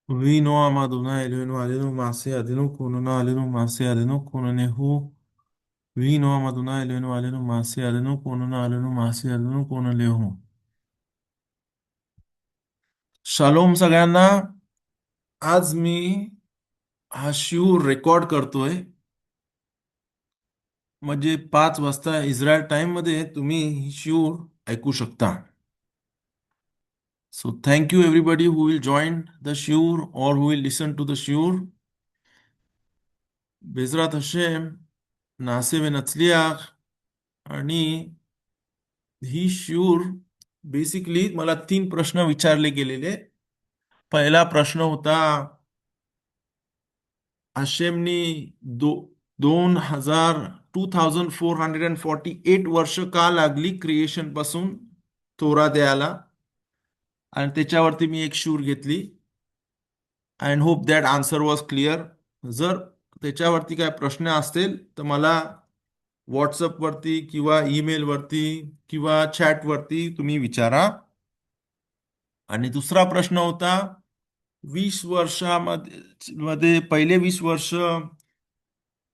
Vino Amaduna Elenu Alenu Masi Adenu Kununa Alenu Masi Adenu Kunanehu Vino Amaduna Elenu Alenu Masi Adenu Kununa Alenu Masi Adenu Kunalehu. Shalom सगळ्यांना. आज मी हा Shiv record करतोय, म्हणजे 5 वाजता Israel time मध्ये तुम्ही ही शिव ऐकू शकता. So thank you everybody who will join the शिवर or who will listen to the शिवर. बेजरात हशेम नासे व नचलियाख. आणि ही शिवर बेसिकली मला 3 प्रश्न विचारले गेलेले. पहिला प्रश्न होता, आशेमनी दो 2448 वर्ष का लागली क्रिएशन पासून तोरा द्यायला. आणि त्याच्यावरती मी एक शूर घेतली. And hope that answer was clear. जर त्याच्यावरती काय प्रश्न असतील तर मला व्हॉट्सअपवरती किंवा ईमेलवरती किंवा चॅटवरती तुम्ही विचारा. आणि दुसरा प्रश्न होता, 20 वर्षामध्ये मध्ये पहिले 20 वर्ष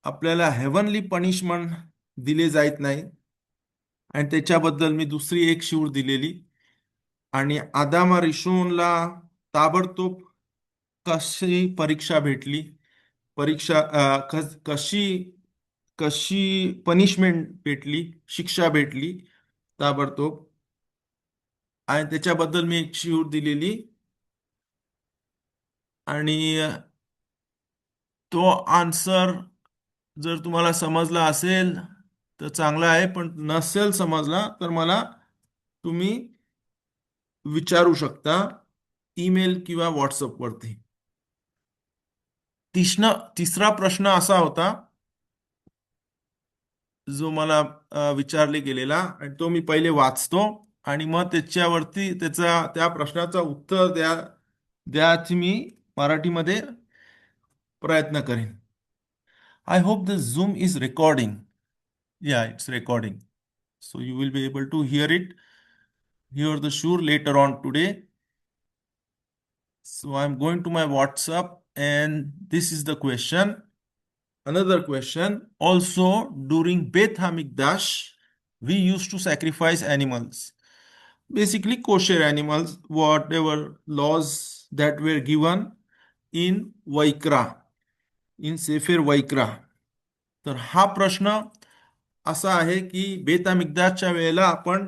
आपल्याला हेव्हनली पनिशमेंट दिले जात नाही, आणि त्याच्याबद्दल मी दुसरी एक शिवर दिलेली. आणि आदामा रिशोनला ताबडतोब कशी परीक्षा भेटली, कशी कशी पनिशमेंट भेटली, शिक्षा भेटली ताबडतोब, आणि त्याच्याबद्दल मी एक शिवर दिलेली. आणि तो आन्सर जर तुम्हाला समजला असेल तर चांगला आहे, पण नसेल समजला तर मला तुम्ही विचारू शकता ईमेल किंवा व्हॉट्सअपवरती. तिसरा प्रश्न असा होता जो मला विचारले गेलेला, आणि तो मी पहिले वाचतो आणि मग त्याच्यावरती त्या प्रश्नाचं उत्तर द्यायची मी मराठीमध्ये प्रयत्न करेन. I hope the Zoom is recording. Yeah, it's recording. So you will be able to hear the sure later on today. So I'm going to my WhatsApp, and this is the question. Another question. Also, during Beth Hamikdash, we used to sacrifice animals. Basically, kosher animals, whatever laws that were given in Vaikra, in Sefer Vaikra. तर हा प्रश्न असा आहे की बेत मिकदासच्या वेळेला आपण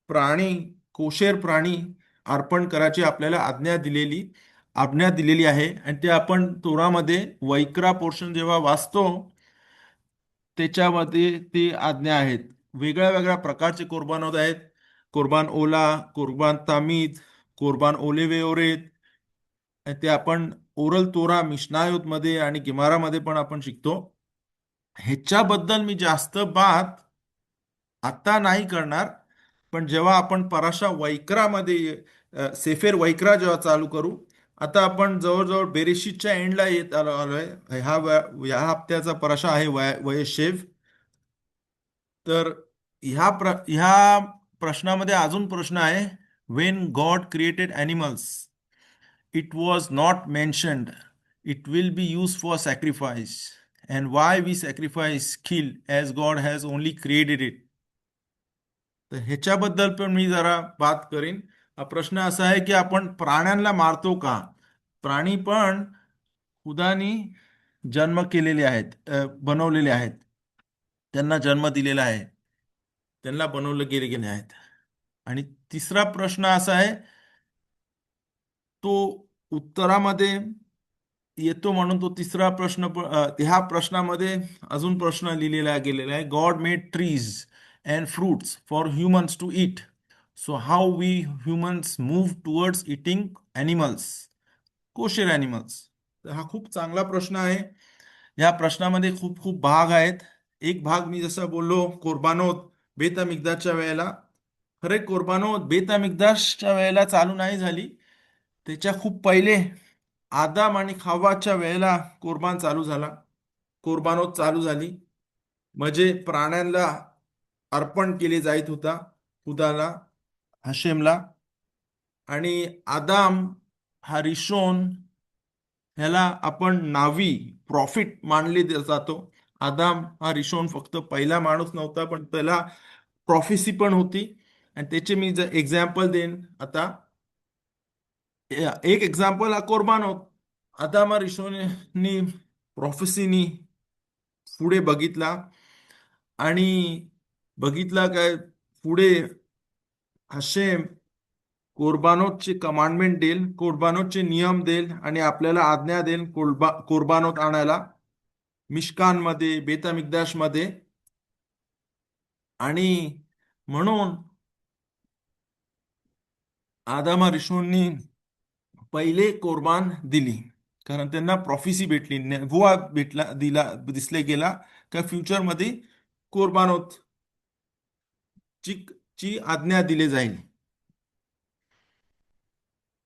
प्राणी, कोशेर प्राणी अर्पण करायची आपल्याला आज्ञा दिलेली आहे. आणि ते आपण तोरामध्ये वैक्रा पोर्शन जेव्हा वाचतो त्याच्यामध्ये ते आज्ञा आहेत. वेगळ्या वेगळ्या प्रकारचे कोरबान आहेत. कोरबान ओला, कोरबान तामीद, कोरबान ओलेवे ओरेत. ते आपण ओरल तोरा मिशनायोत मध्ये आणि गिमारामध्ये पण आपण शिकतो. ह्याच्याबद्दल मी जास्त बात आता नाही करणार, पण जेव्हा आपण पराशा वैकरामध्ये सेफेर वैकरा जेव्हा चालू करू, आता आपण जवळजवळ बेरेशीच्या एंडला येत आलोय. ह्या हप्त्याचा पराशा आहे वयशेव. तर ह्या प्रश्नामध्ये अजून प्रश्न आहे, Wien God created animals it was not mentioned it will be used for sacrifice, and why we sacrifice kill as God has only created it. तर ह्याच्याबद्दल पण मी जरा बात करीन. हा प्रश्न असा आहे की आपण प्राण्यांना मारतो का. प्राणी पण खुदानी जन्म केलेले आहेत, बनवलेले आहेत, त्यांना जन्म दिलेला आहे, त्यांना बनवले गेले आहेत. आणि तिसरा प्रश्न असा आहे, तो उत्तरामध्ये येतो म्हणून तो तिसरा प्रश्न ह्या प्रश्नामध्ये अजून प्रश्न लिहिलेला गेलेला आहे. God made trees and fruits for humans to eat, so how we humans move towards eating animals, kosher animals. तर हा खूप चांगला प्रश्न आहे. या प्रश्नामध्ये खूप खूप भाग आहेत. एक भाग मी जसं बोललो, कोरबानोत बेत मिकदासच्या वेळेला. खरे कोरबानोत बेत मिकदासच्या वेळेला चालू नाही झाली, त्याच्या खूप पहिले आदाम आणि खव्वाच्या वेळेला कोरबान चालू झाला, कोरबानोत चालू झाली. म्हणजे प्राण्यांना अर्पण केले जात होता खुदाला, हशेमला. आणि आदाम हा रिशोन ह्याला आपण नावी प्रॉफिट मानले जातो. आदाम हा रिशोन फक्त पहिला माणूस नव्हता, पण त्याला प्रॉफिसी पण होती. आणि त्याचे मी जर एक्झाम्पल देईन आता. एक एक्झाम्पल हा कोरबान होत. आदाम हा रिशोनी प्रॉफेसीनी पुढे बघितला आणि बघितला काय पुढे हशेम कोरबानोतचे कमांडमेंट देईल, कोरबानोतचे नियम देईल आणि आपल्याला आज्ञा देईल कोरबानोत आणायला मिशकानमध्ये, बेतामिकदाशमध्ये. आणि म्हणून आदामा रिशोनी पहिले कोरबान दिली, कारण त्यांना प्रॉफिसी भेटली, नेबुआ भेटला, दिसले गेला का फ्युचरमध्ये कोरबानोत ची ची आज्ञा दिली जाईल.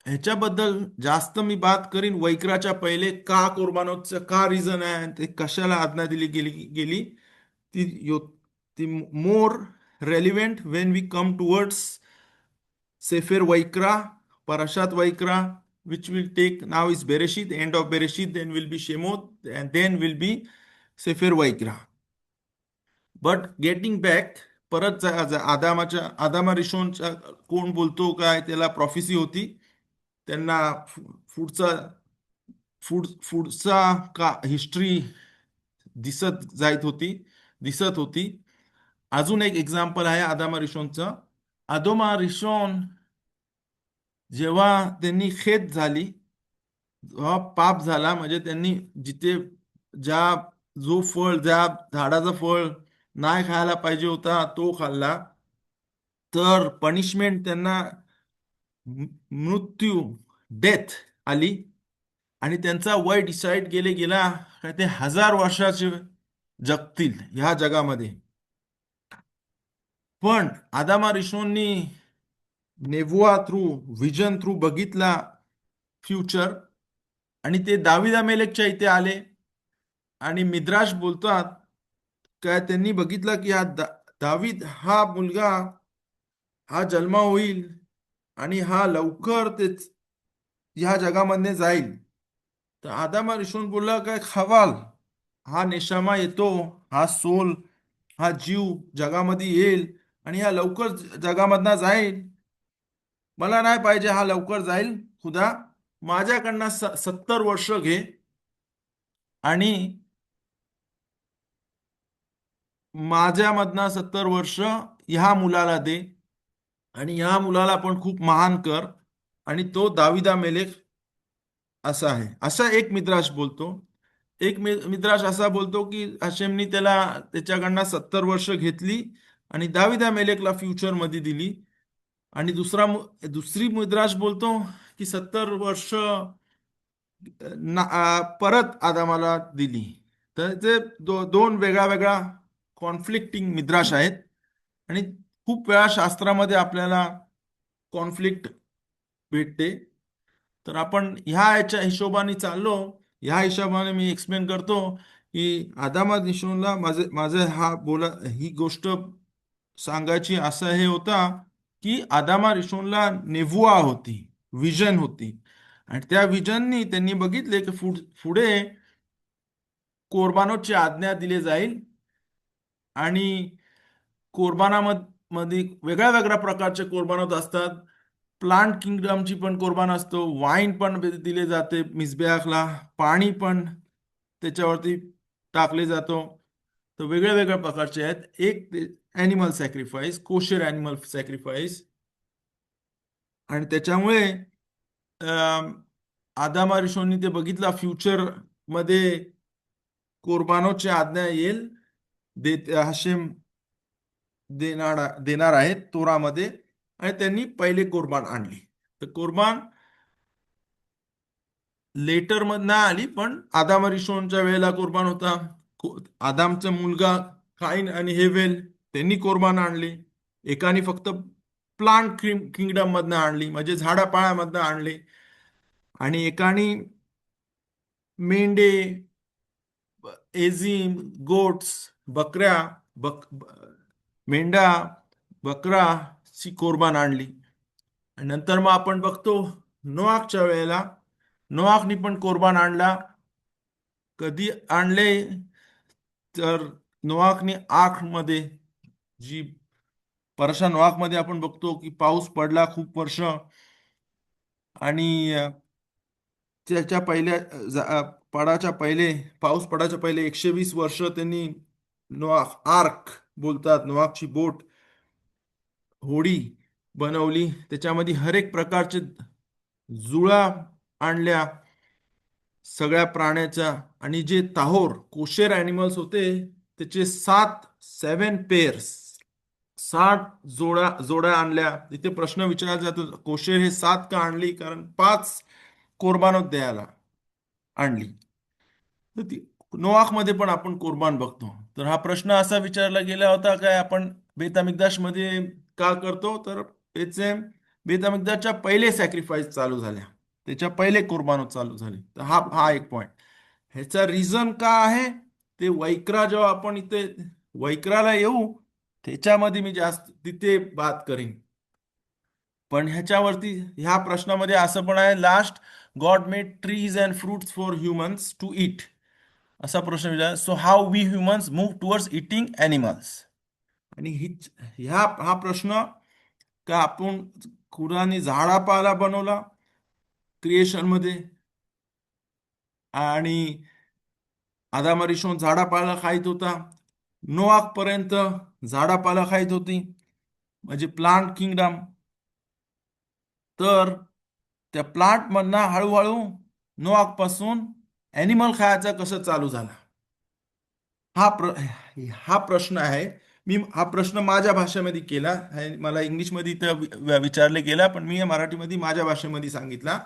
ह्याच्याबद्दल जास्त मी बात करीन वैक्राच्या पहिले का कोरबानोतचं का रिझन आहे आणि ते कशाला आज्ञा दिली गेली गेली ती ती more relevant when we come towards सेफेर वैक्रा, Parashat Vaikra, which will take now is Bereshit, the end of Bereshit, then will be Shemot, and then will be Sefer Vaikra. But getting back, परत आदामा रिशोनच्या कोण बोलतो काय त्याला प्रॉफिसी होती. त्यांना पुढचा पुढचा का हिस्ट्री दिसत होती. अजून एक एक्झाम्पल आहे आदामा रिशोनचं. आदोमा रिशोन जेव्हा त्यांनी खेत झाली, जेव्हा पाप झाला, म्हणजे त्यांनी जिथे ज्या ज्या झाडाचं फळ नाही खायला पाहिजे होता तो खाल्ला, तर पनिशमेंट त्यांना मृत्यू, डेथ आली. आणि त्यांचा वय डिसाईड गेला काय ते 1000 वर्षाचे जगतील ह्या जगामध्ये. पण आदामा रिशोननी नेबुआ थ्रू, विजन थ्रू बघितला फ्युचर, आणि ते दाविदा मेलेकच्या इथे आले. आणि मिद्राश बोलतात काय त्यांनी बघितलं की दावीद हा मुलगा हा जन्म होईल आणि हा लवकर तेच ह्या जगामध्ये जाईल. तर आदामा रिशोन बोलला काय खवाल, हा नेशामा येतो, हा सोल, हा जीव जगामध्ये येईल आणि हा लवकर जगामधनं जाईल. मला नाही पाहिजे हा लवकर जाईल, खुदा माझ्याकडनं 70 वर्ष घे आणि माझ्यामधनं 70 वर्ष ह्या मुलाला दे आणि ह्या मुलाला पण खूप महान कर, आणि तो दाविदा मेलेक असा आहे. असा एक मिद्राश बोलतो. एक मिद्राश असा बोलतो की हशेमनी त्याच्याकडनं 70 वर्ष घेतली आणि दाविदा मेलेकला फ्युचर मध्ये दिली. आणि दुसरी मिद्राश बोलतो की 70 वर्ष परत आदामाला दिली. तर ते दोन वेगळ्या वेगळ्या कॉन्फ्लिक्टिंग मिद्राश आहेत. आणि खूप वेळा शास्त्रामध्ये आपल्याला कॉन्फ्लिक्ट भेटते. तर आपण ह्याच्या हिशोबाने चाललो. ह्या हिशोबाने मी एक्सप्लेन करतो की आदामा निशोनला माझे ही गोष्ट सांगायची असं हे होता की आदामा रिशोनला नेवुआ होती, विजन होती. आणि त्या विजननी त्यांनी बघितले की पुढे कोरबानोची आज्ञा दिली जाईल आणि कोरबानामध्ये वेगळ्या वेगळ्या प्रकारचे कोरबानोत असतात. प्लांट किंगडमची पण कोरबान असतो, वाईन पण दिले जाते मिसबेआखला, पाणी पण त्याच्यावरती टाकले जातो. तर वेगळ्या वेगळ्या प्रकारचे आहेत. एक animal sacrifice, kosher animal sacrifice. आणि त्याच्यामुळे आदामा रिशोनी ते बघितला फ्युचर मध्ये कोरबानोची आज्ञा येईल, हशेम देणार आहेत तोरामध्ये. आणि त्यांनी पहिले कोरबान आणली. तर कोरबान लेटर मधनं आली, पण आदाम रिशोनच्या वेळेला कोरबान होता. आदामचा मुलगा काईन आणि हेवेल त्यांनी कोरबान आणली. एकाने फक्त प्लांट किंगडम मधनं आणली, म्हणजे झाडापाळ्यामधनं आणली. आणि एकाने मेंढे, एझिम, गोट्स, बकऱ्या, मेंढा, बकरा ची कोरबान आणली. आणि नंतर मग आपण बघतो नोआखच्या वेळेला नोआखनी पण कोरबान आणला. कधी आणले तर नोआखनी आख मध्ये, जी परशा नोआख मध्ये आपण बघतो की पाऊस पडला खूप वर्ष, आणि त्याच्या पहिल्या पडाच्या पहिले, पाऊस पडाच्या पहिले 120 वर्ष त्यांनी नोआख आर्क बोलतात, नोआखची बोट, होडी बनवली. त्याच्यामध्ये हर एक प्रकारचे जुळा आणल्या सगळ्या प्राण्याच्या. आणि जे ताहोर कोशेर अॅनिमल्स होते त्याचे 7 पेअर्स, जोड्या आणल्या. इथे प्रश्न विचारला जातो, कोशेर हे 7 का आणली? कारण 5 कोरबानोत द्यायला आणली. तर ती नोआख मध्ये पण आपण कोरबान बघतो. तर हा प्रश्न असा विचारला गेला होता, काय आपण बेत हमिकदाश मध्ये का करतो? तर त्याचे बेत हमिकदाशच्या पहिले सॅक्रिफाईस चालू झाल्या, त्याच्या पहिले कोरबानो चालू झाले. तर हा हा एक पॉइंट. ह्याचा रिझन का आहे ते वैक्रा, जेव्हा आपण इथे वैक्राला येऊ त्याच्यामध्ये मी जास्त तिथे बात करीन. पण ह्याच्यावरती ह्या प्रश्नामध्ये असं पण आहे, last God made trees and fruits for humans to eat, असा प्रश्न विचार. So how we humans move towards eating animals. आणि हा प्रश्न का आपण खुराने झाडापाला बनवला क्रिएशन मध्ये, आणि आदाम रिशोन झाडापाला खाईत होता, नोआख पर्यंत झाडापाला खाईत होती, म्हणजे प्लांट किंगडम. तर त्या प्लांट मधनं हळूहळू नोआख पासून ॲनिमल खायचं कसं चालू झालं, हा हा प्रश्न आहे. मी हा प्रश्न माझ्या भाषेमध्ये केला आहे, मला इंग्लिशमध्ये इथं विचारले गेला, पण मी मराठीमध्ये माझ्या भाषेमध्ये सांगितला.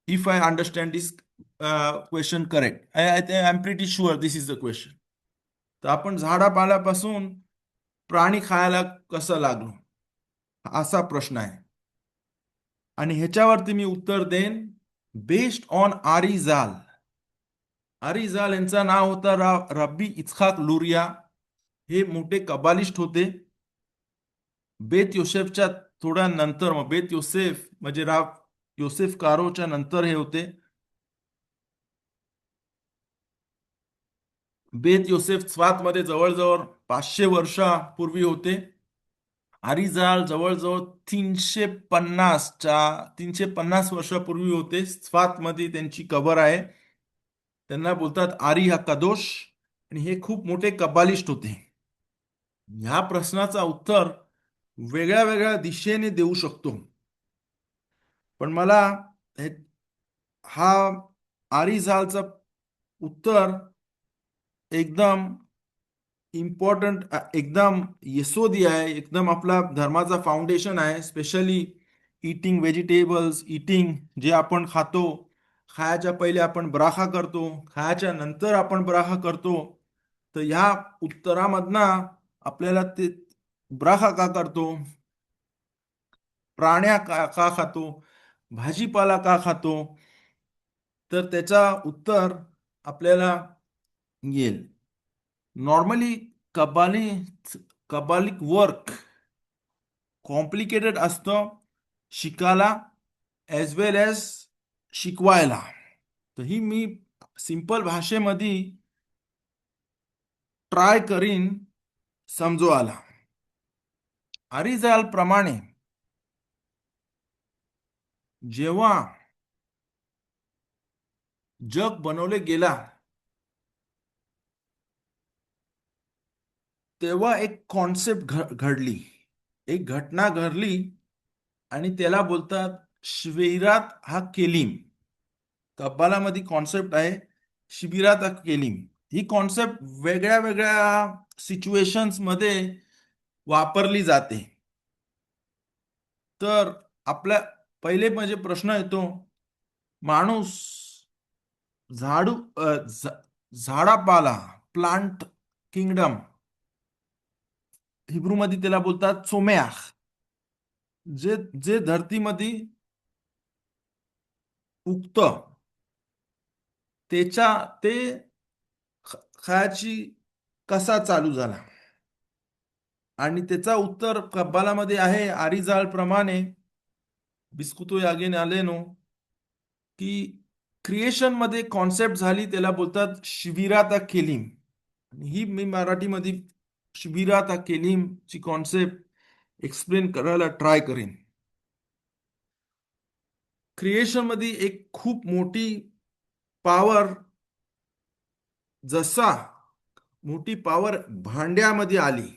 If I understand this question correct, I am pretty sure this is the question. तर आपण झाडापाल्यापासून प्राणी खायला कसं लागलो, असा प्रश्न आहे. आणि ह्याच्यावरती मी उत्तर देईन बेस्ड ऑन आरिजाल. आरिजाल यांचं नाव होतं रब्बी इस्हाक लुरिया. हे मोठे कबालिस्ट होते. बेत योसेफच्या थोड्या नंतर, मग बेत योसेफ म्हणजे राव योसेफ कारोच्या नंतर हे होते. बेत योसेफ स्वात मध्ये जवळजवळ 500 वर्षापूर्वी होते. आरिजाल जवळजवळ 350 वर्षापूर्वी होते. स्वात मध्ये त्यांची कबर आहे. त्यांना बोलतात आरी हा कदोश. आणि हे खूप मोठे कबालिस्ट होते. ह्या प्रश्नाचा उत्तर वेगळ्या वेगळ्या दिशेने देऊ शकतो, पण मला हे हा आरिजालचं उत्तर एकदम इम्पॉर्टंट, एकदम यशोदी आहे, एकदम आपला धर्माचा फाउंडेशन आहे. स्पेशली इटिंग व्हेजिटेबल्स, इटिंग जे आपण खातो, खायच्या पहिले आपण ब्राखा करतो, खायच्या नंतर आपण ब्राखा करतो. तर ह्या उत्तरामधनं आपल्याला ते ब्राखा का करतो, प्राण्या का खातो, भाजीपाला का खातो, तर त्याचा उत्तर आपल्याला येईल. नॉर्मली कबाली कबालिक वर्क कॉम्प्लिकेटेड असतं शिकायला ॲज वेल ॲज शिकवायला. तर ही मी सिंपल भाषेमध्ये ट्राय करीन समजवायला. अरिजाल प्रमाणे जेव्हा जग बनवले गेला तेव्हा एक कॉन्सेप्ट घडली, एक घटना घडली, आणि त्याला बोलतात शिबिरात हा केलीम. कब्बालामध्ये कॉन्सेप्ट आहे शिबिरात हा केलीम. ही कॉन्सेप्ट वेगळ्या वेगळ्या सिच्युएशन्स मध्ये वापरली जाते. तर आपल्या पहिले म्हणजे प्रश्न येतो, माणूस झाडू झाडापाला, प्लांट किंगडम, हिब्रू मध्ये त्याला बोलतात चोमेआख, जे जे धरतीमध्ये उगत, त्याच्या ते खायची कसा चालू झाला. आणि त्याचा उत्तर कब्बालामध्ये आहे आरिजाल प्रमाणे, बिस्कुतो यागेन आलेनो, की क्रिएशन मध्ये कॉन्सेप्ट झाली, त्याला बोलतात शिबिराता केलीम. आणि ही मी मराठीमध्ये शिबिराता केलीम ची कॉन्सेप्ट एक्सप्लेन करायला ट्राय करेन. क्रिएशन मध्ये एक खूप मोठी पॉवर, जसा मोठी पॉवर भांड्यामध्ये आली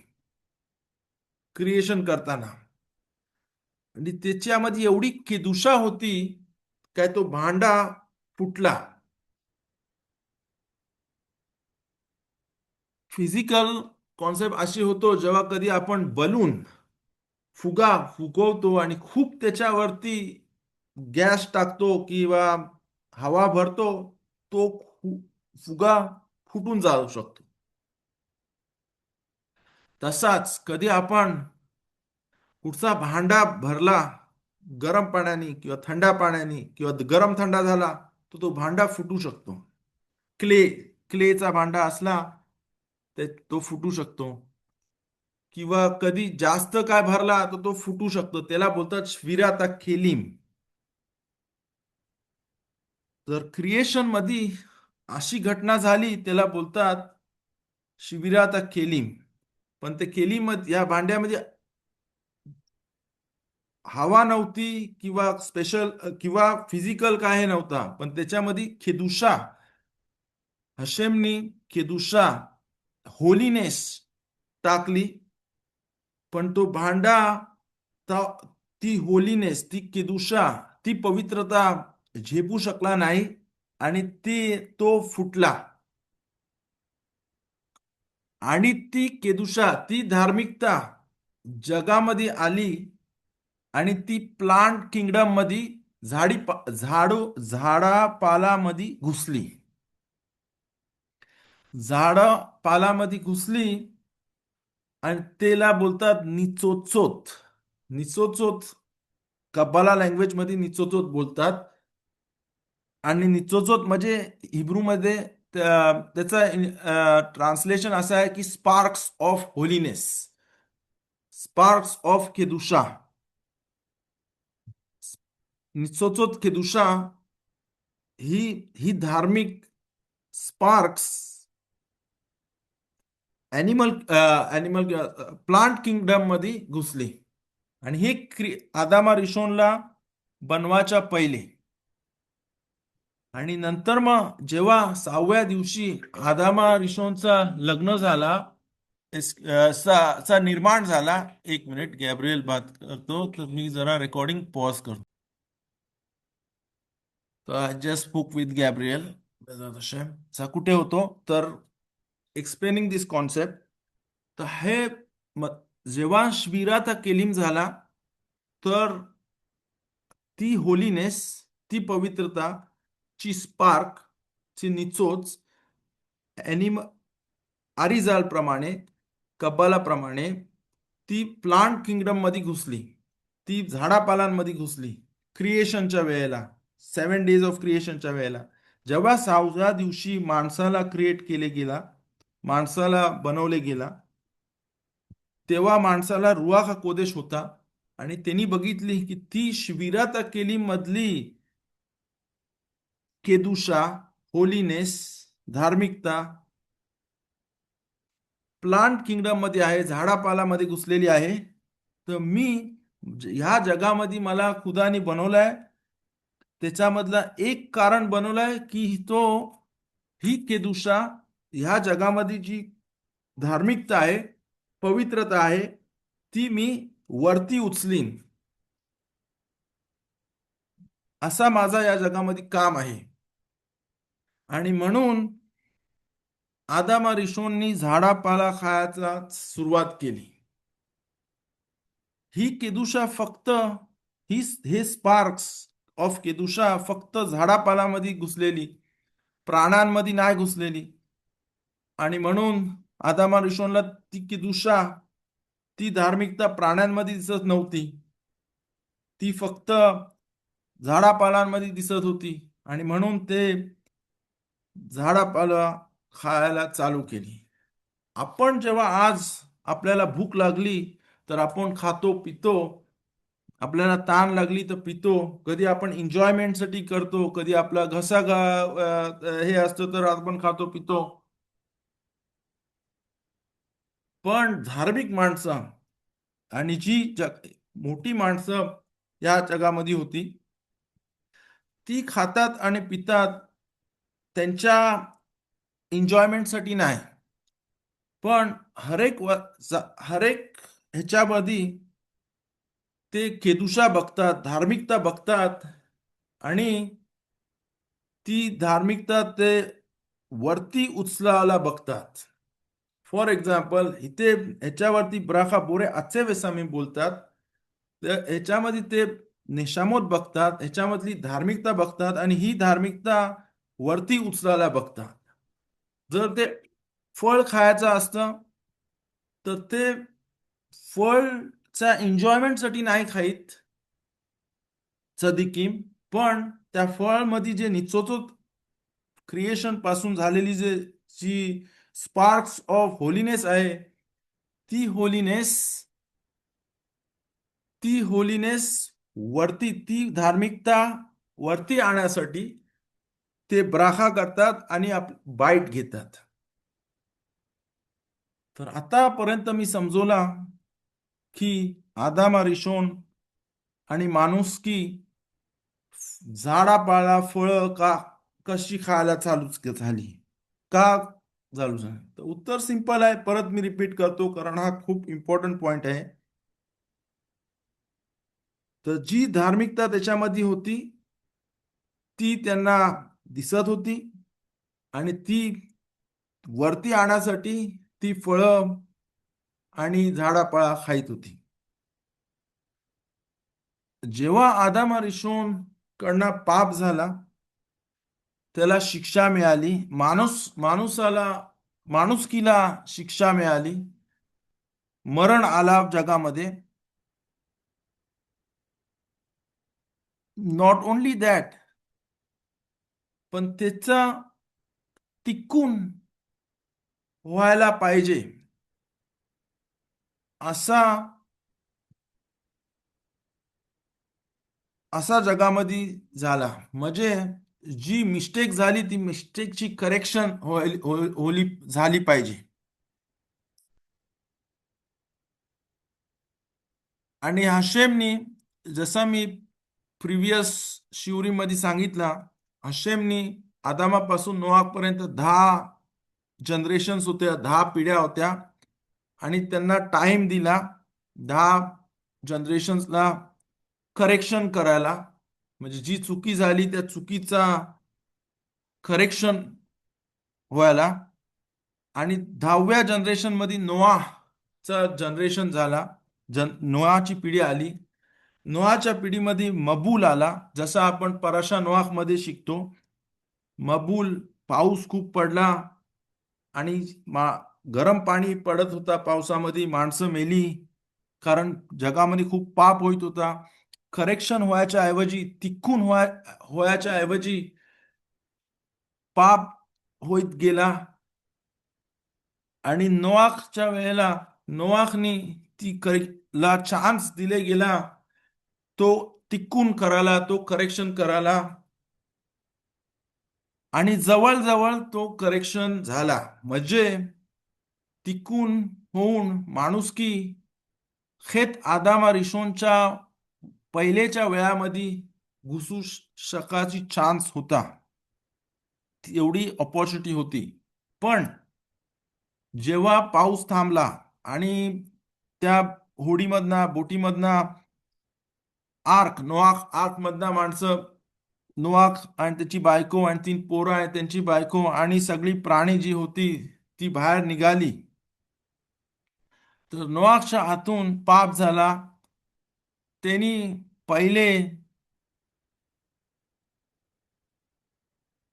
क्रिएशन करताना, आणि त्याच्यामध्ये एवढी केदुषा होती काय तो भांडा फुटला. फिजिकल कॉन्सेप्ट अशी होतो, जेव्हा कधी आपण बलून फुगा फुगवतो आणि खूप त्याच्यावरती गॅस टाकतो किंवा हवा भरतो, तो फुगा फुटून जाऊ शकतो. तसाच कधी आपण कुठचा भांडा भरला गरम पाण्याने किंवा थंड पाण्याने किंवा गरम थंडा झाला, तर तो भांडा फुटू शकतो. क्ले क्लेचा भांडा असला तर तो फुटू शकतो, किंवा कधी जास्त काय भरला तर तो फुटू शकतो. त्याला बोलतात श्विराता केलीम. जर क्रिएशन मध्ये अशी घटना झाली, त्याला बोलतात शिबिराता केलीम. पण ते केलीम या भांड्यामध्ये हवा नव्हती किंवा स्पेशल किंवा फिजिकल काय नव्हता, पण त्याच्यामध्ये खेदुषा, हशेमनी खेदुषा, होलीनेस टाकली. पण तो भांडा ती होलीनेस, ती केदुषा, ती पवित्रता झेपू शकला नाही आणि तो फुटला. आणि ती केदुषा, ती धार्मिकता जगामध्ये आली आणि ती प्लांट किंगडम मध्ये झाडापालामध्ये घुसली. झाडापालामध्ये घुसली आणि त्याला बोलतात निचोचोत. निचोचोत कब्बाला लँग्वेज मध्ये निचोचोत बोलतात. आणि निचोचोत म्हणजे हिब्रू मध्ये त्याचा ट्रान्सलेशन असं आहे की sparks of holiness, sparks of केदुषा. निचोचोत केदुषा ही ही धार्मिक sparks animal animal plant kingdom मध्ये घुसली. आणि हे आदामा रिशोनला बनवायच्या पहिले. आणि नंतर मग जेव्हा 6व्या दिवशी आदामा रिशोनचा लग्न झाला, चा निर्माण झाला. एक मिनिट, गॅब्रिएल बात करतो, तर मी जरा रेकॉर्डिंग पॉज करतो. तर I just spoke with Gabriel. कुठे होतो तर एक्सप्लेनिंग दिस कॉन्सेप्ट. तर हे जेव्हा शबिराता केलीम झाला, तर ती होलीनेस, ती पवित्रता ची स्पार्क, ची निचोच ॲनिम आरिजाल प्रमाणे, कब्बाला प्रमाणे ती प्लांट किंगडम मध्ये घुसली, ती झाडापालांमध्ये घुसली. क्रिएशनच्या वेळेला, 7 days ऑफ क्रिएशनच्या वेळेला, जेव्हा 6व्या दिवशी माणसाला क्रिएट केले गेला, माणसाला बनवले गेला, तेव्हा माणसाला रुआख कोदेश होता. आणि त्यांनी बघितली की ती शिबिरात केली मधली केदुषा, होलीनेस, धार्मिकता प्लांट किंगडम मध्ये आहे, झाडापालामध्ये घुसलेली आहे. तर मी ह्या जगामध्ये मला खुदानी बनवलाय, त्याच्यामधला एक कारण बनवलाय की ही केदुषा, ह्या जगामध्ये जी धार्मिकता आहे, पवित्रता आहे, ती मी वरती उचलीन. असा माझा या जगामध्ये काम आहे. आणि म्हणून आदामा रिशोननी झाडापाला खायचा सुरुवात केली. ही केदुषा फक्त हे स्पार्क्स ऑफ केदुषा फक्त झाडापालामध्ये घुसलेली, प्राणांमध्ये नाही घुसलेली. आणि म्हणून आदामा रिशोनला ती केदुषा, ती धार्मिकता प्राण्यांमध्ये दिसत नव्हती, ती फक्त झाडापालांमध्ये दिसत होती. आणि म्हणून ते झाडापाला खायला चालू केली. आपण जेव्हा आज आपल्याला भूक लागली तर आपण खातो पितो, आपल्याला ताण लागली तर पितो, कधी आपण एन्जॉयमेंटसाठी करतो, कधी आपला घसा हे असतं तर आपण खातो पितो. पण धार्मिक माणसं आणि जी मोठी माणसं या जगामध्ये होती, ती खातात आणि पितात त्यांच्या एन्जॉयमेंटसाठी नाही, पण हरेक ह्याच्यामध्ये ते केदुशा बघतात, धार्मिकता बघतात आणि ती धार्मिकता ते वरती उचलायला बघतात. फॉर एक्झाम्पल इथे ह्याच्यावरती ब्राखा बोरे आजचे वेसामी बोलतात, तर ह्याच्यामध्ये ते नेशामोद बघतात, ह्याच्यामधली धार्मिकता बघतात आणि ही धार्मिकता वरती उचलायला बघतात. जर ते फळ खायचं असतं तर ते फळच्या एन्जॉयमेंटसाठी नाही खाईत सदिकीम, पण त्या फळमध्ये जे निचोचोत क्रिएशन पासून झालेली जी स्पार्क्स ऑफ होलीनेस आहे, ती होलीनेस ती होलीनेस वरती, ती धार्मिकता वरती आणण्यासाठी ते ब्राखा करतात आणि बाईट घेतात. तर आतापर्यंत मी समजवला की आदाम रिशोन आणि माणुसकी झाडापाला फळं कशी खायला चालू झाली, का चालू झाली? तर उत्तर सिंपल आहे, परत मी रिपीट करतो कारण हा खूप इम्पॉर्टंट पॉइंट आहे. तर जी धार्मिकता त्याच्यामध्ये होती ती त्यांना दिसत होती आणि ती वरती आणण्यासाठी ती फळं आणि झाडापाळा खाईत होती. जेव्हा आदाम रिशोन कडनं पाप झाला, त्याला शिक्षा मिळाली, माणुसकीला शिक्षा मिळाली, मरण आला जगामध्ये. नॉट ओनली दॅट, पण त्याचा टिकून व्हायला पाहिजे असा असा जगामध्ये झाला. म्हणजे जी मिस्टेक झाली ती मिस्टेकची करेक्शन झाली पाहिजे. आणि हशेमनी, जसा मी प्रिव्हियस शिवरीमध्ये सांगितला, हशेमनी आदामापासून नोआपर्यंत 10 जनरेशन्स होत्या, 10 पिढ्या होत्या आणि त्यांना टाइम दिला 10 जनरेशन्सला करेक्शन करायला. म्हणजे जी चुकी झाली त्या चुकीचा करेक्शन व्हायला. आणि 10व्या जनरेशन मध्ये नोआचा जनरेशन झाला, नोआची पिढी आली. नोआच्या पिढीमध्ये मबूल आला, जसा आपण परशा नोआख मध्ये शिकतो. मबूल, पाऊस खूप पडला आणि गरम पाणी पडत होता पावसामध्ये, माणसं मेली कारण जगामध्ये खूप पाप होत होता. करेक्शन व्हायच्या ऐवजी, तिखून व्हायच्या ऐवजी पाप होत गेला. आणि नोआखच्या वेळेला नोआखनी ला चान्स दिले गेला तो टिकून करायला, तो करेक्शन करायला. आणि जवळजवळ तो करेक्शन झाला. म्हणजे टिकून होऊन माणुसकी खेत आदामा रिशोनच्या पहिलेच्या वेळामध्ये घुसू शकाची चान्स होता, एवढी ऑपॉर्च्युनिटी होती. पण जेव्हा पाऊस थांबला आणि त्या बोटीमधना आर्क मधना माणसं, नोआख आणि त्याची बायको आणि 3 पोरं आहेत त्यांची बायको आणि सगळी प्राणी जी होती ती बाहेर निघाली, तर नोआखच्या हातून पाप झाला. त्यांनी पहिले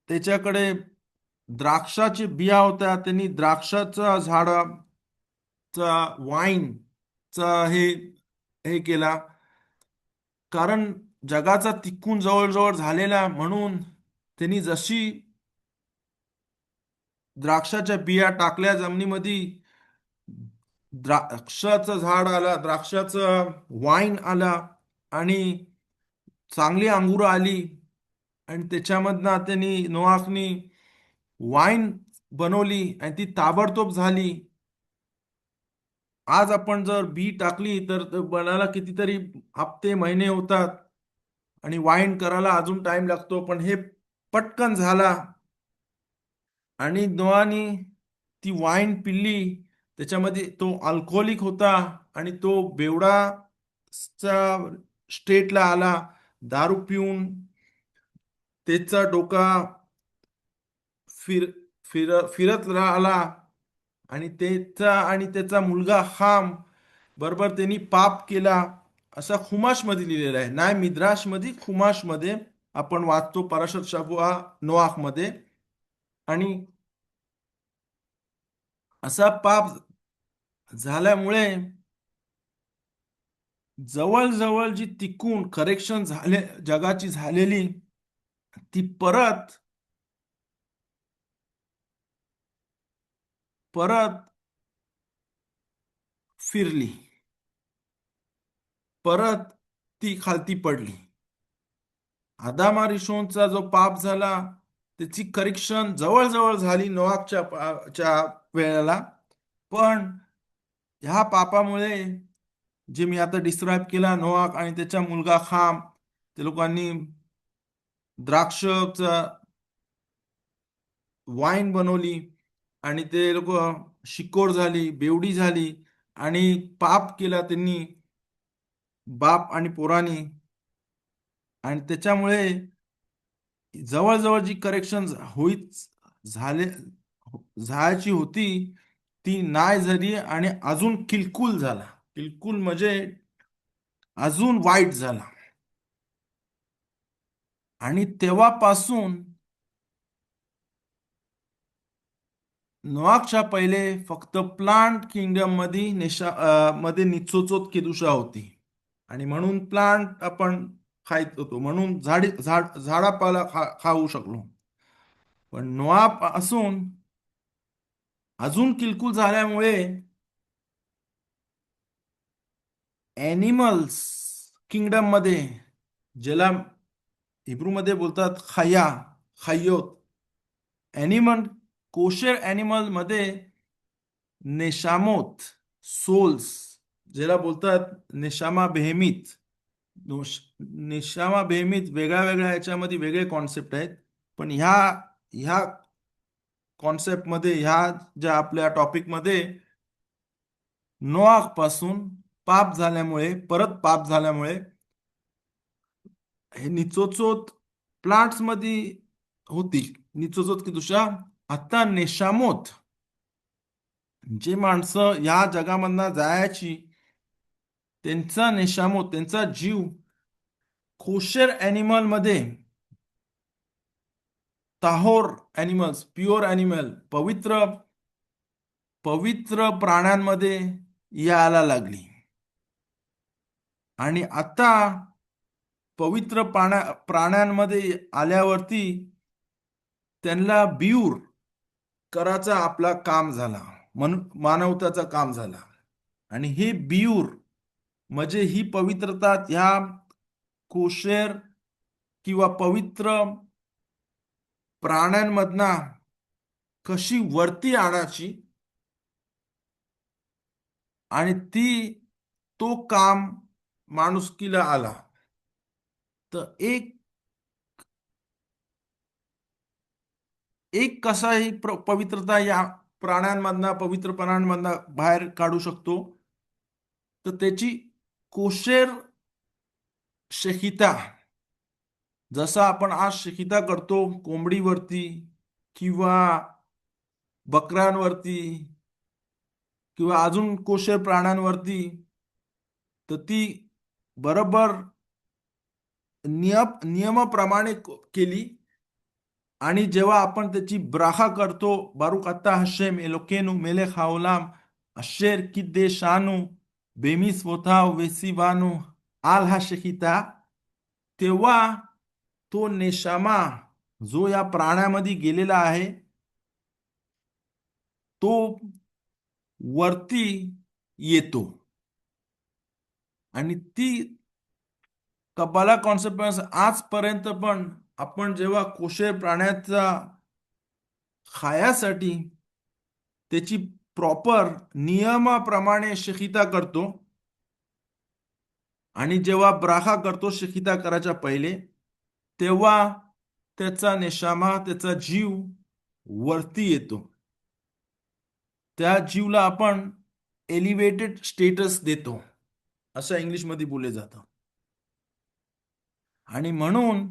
त्याच्याकडे द्राक्षाचे बिया होत्या, त्यांनी द्राक्षाचा झाडाचा वाईनचा हे केला. कारण जगाचा तिकून जवळजवळ झालेला म्हणून त्यांनी जशी द्राक्षाच्या बिया टाकल्या जमिनीमध्ये, द्राक्षाचं झाड आला, द्राक्षाचं वाईन आला आणि चांगली अंगुरं आली आणि त्याच्यामधनं त्यांनी नोआखनी वाईन बनवली आणि ती ताबडतोब झाली. आज आपण जर बी टाकली तर बनायला कितीतरी हप्ते महिने होतात आणि वाईन करायला अजून टाइम लागतो, पण हे पटकन झाला. आणि नोआनी ती वाईन पिल्ली. त्याच्यामध्ये तो अल्कोहोलिक होता आणि तो बेवडाचा स्टेटला आला. दारू पिऊन त्याचा डोका फिर फिरत राहिला. आणि त्याचा मुलगा हाम बरोबर त्यांनी पाप केला, असा खुमाश मध्ये लिहिलेला आहे. नाही मिद्राश मध्ये, खुमाश मध्ये आपण वाचतो पराशर शबुआ नोआख मध्ये. आणि असा पाप झाल्यामुळे जवळजवळ जी तिकून करेक्शन झाले जगाची झालेली, ती परत परत फिरली, परत ती खालती पडली. आदामा रिशोनचा जो पाप झाला त्याची करेक्शन जवळजवळ झाली च्या वेळेला. पण ह्या पापामुळे जे मी आता डिस्क्राईब केला, नोआख आणि त्याचा मुलगा खाम, ते लोकांनी द्राक्षचा वाईन बनवली आणि ते लोक शिकोर झाली, बेवडी झाली आणि पाप केला त्यांनी बाप आणि पोरानी. आणि त्याच्यामुळे जवळजवळ जी करेक्शन झाले जायची होती ती नाही झाली आणि अजून किलकुल झाला. किलकुल म्हणजे अजून वाईट झाला. आणि तेव्हापासून नोआखच्या पहिले फक्त प्लांट किंगडम मध्ये मध्ये निचोचोत केदुषा होती आणि म्हणून प्लांट आपण खायत होतो, म्हणून झाडापाला खाऊ शकलो. पण नोआपासून अजून किलकुल झाल्यामुळे ॲनिमल्स किंगडम मध्ये, ज्याला हिब्रू मध्ये बोलतात खया, खयोत, ॲनिमल, कोशर ॲनिमल मध्ये नेशामोत, सोल्स, ज्याला बोलतात नेशामा बेहेमीत. नेशामा बेहेमीत वेगळ्या वेगळ्या याच्यामध्ये वेगळे कॉन्सेप्ट आहेत. पण ह्या ह्या कॉन्सेप्ट मध्ये, ह्या ज्या आपल्या टॉपिक मध्ये, नोआख पासून पाप झाल्यामुळे, परत पाप झाल्यामुळे हे निचोचोत प्लांट्स मध्ये होती, निचोचोत की दुसरा. आता नेशामोत, जे माणसं या जगामधनं जायची, त्यांचा नेशामोत, त्यांचा जीव कोशर ॲनिमल मध्ये, ताहोर ॲनिमल्स, प्युअर ॲनिमल, पवित्र पवित्र प्राण्यांमध्ये यायला लागली. आणि आता पवित्र प्राण्यांमध्ये आल्यावरती त्यांना बिऊर करायचा आपला काम झाला, मानवताचा काम झाला. आणि हे बिऊर म्हणजे ही पवित्रता ह्या कोशेर किंवा पवित्र प्राण्यांमधना कशी वरती आणायची, आणि तो काम माणुसकीला आला. तर एक एक कसा ही पवित्रता या प्राण्यांमधना, पवित्र प्राण्यांमधना बाहेर काढू शकतो, तर त्याची कोशेर शेकिता, जसा आपण आज शेकिता करतो कोंबडीवरती किंवा बकऱ्यांवरती किंवा अजून कोशेर प्राण्यांवरती, तर ती बरोबर नियमाप्रमाणे केली. आणि जेव्हा आपण त्याची ब्राखा करतो, बारुक आता हशेम एलोकेनु मेलेख हाओलाम अशेर किद्देशानु बेमिसवोताव वेसिवानु आल हा शेकिता, तेव्हा तो नेशामा जो या प्राण्यामध्ये गेलेला आहे तो वरती येतो. आणि कबाला कॉन्सेप्ट आजपर्यंत पण आपण जेव्हा कोशर प्राण्याचा खायासाठी त्याची प्रॉपर नियमाप्रमाणे शकिता करतो आणि जेव्हा ब्राहा करतो शकिता करायच्या पहिले, तेव्हा त्याचा नेशामा, त्याचा जीव वरती येतो. त्या जीवला आपण एलिव्हेटेड स्टेटस देतो, असं इंग्लिशमध्ये बोलले जातं. आणि म्हणून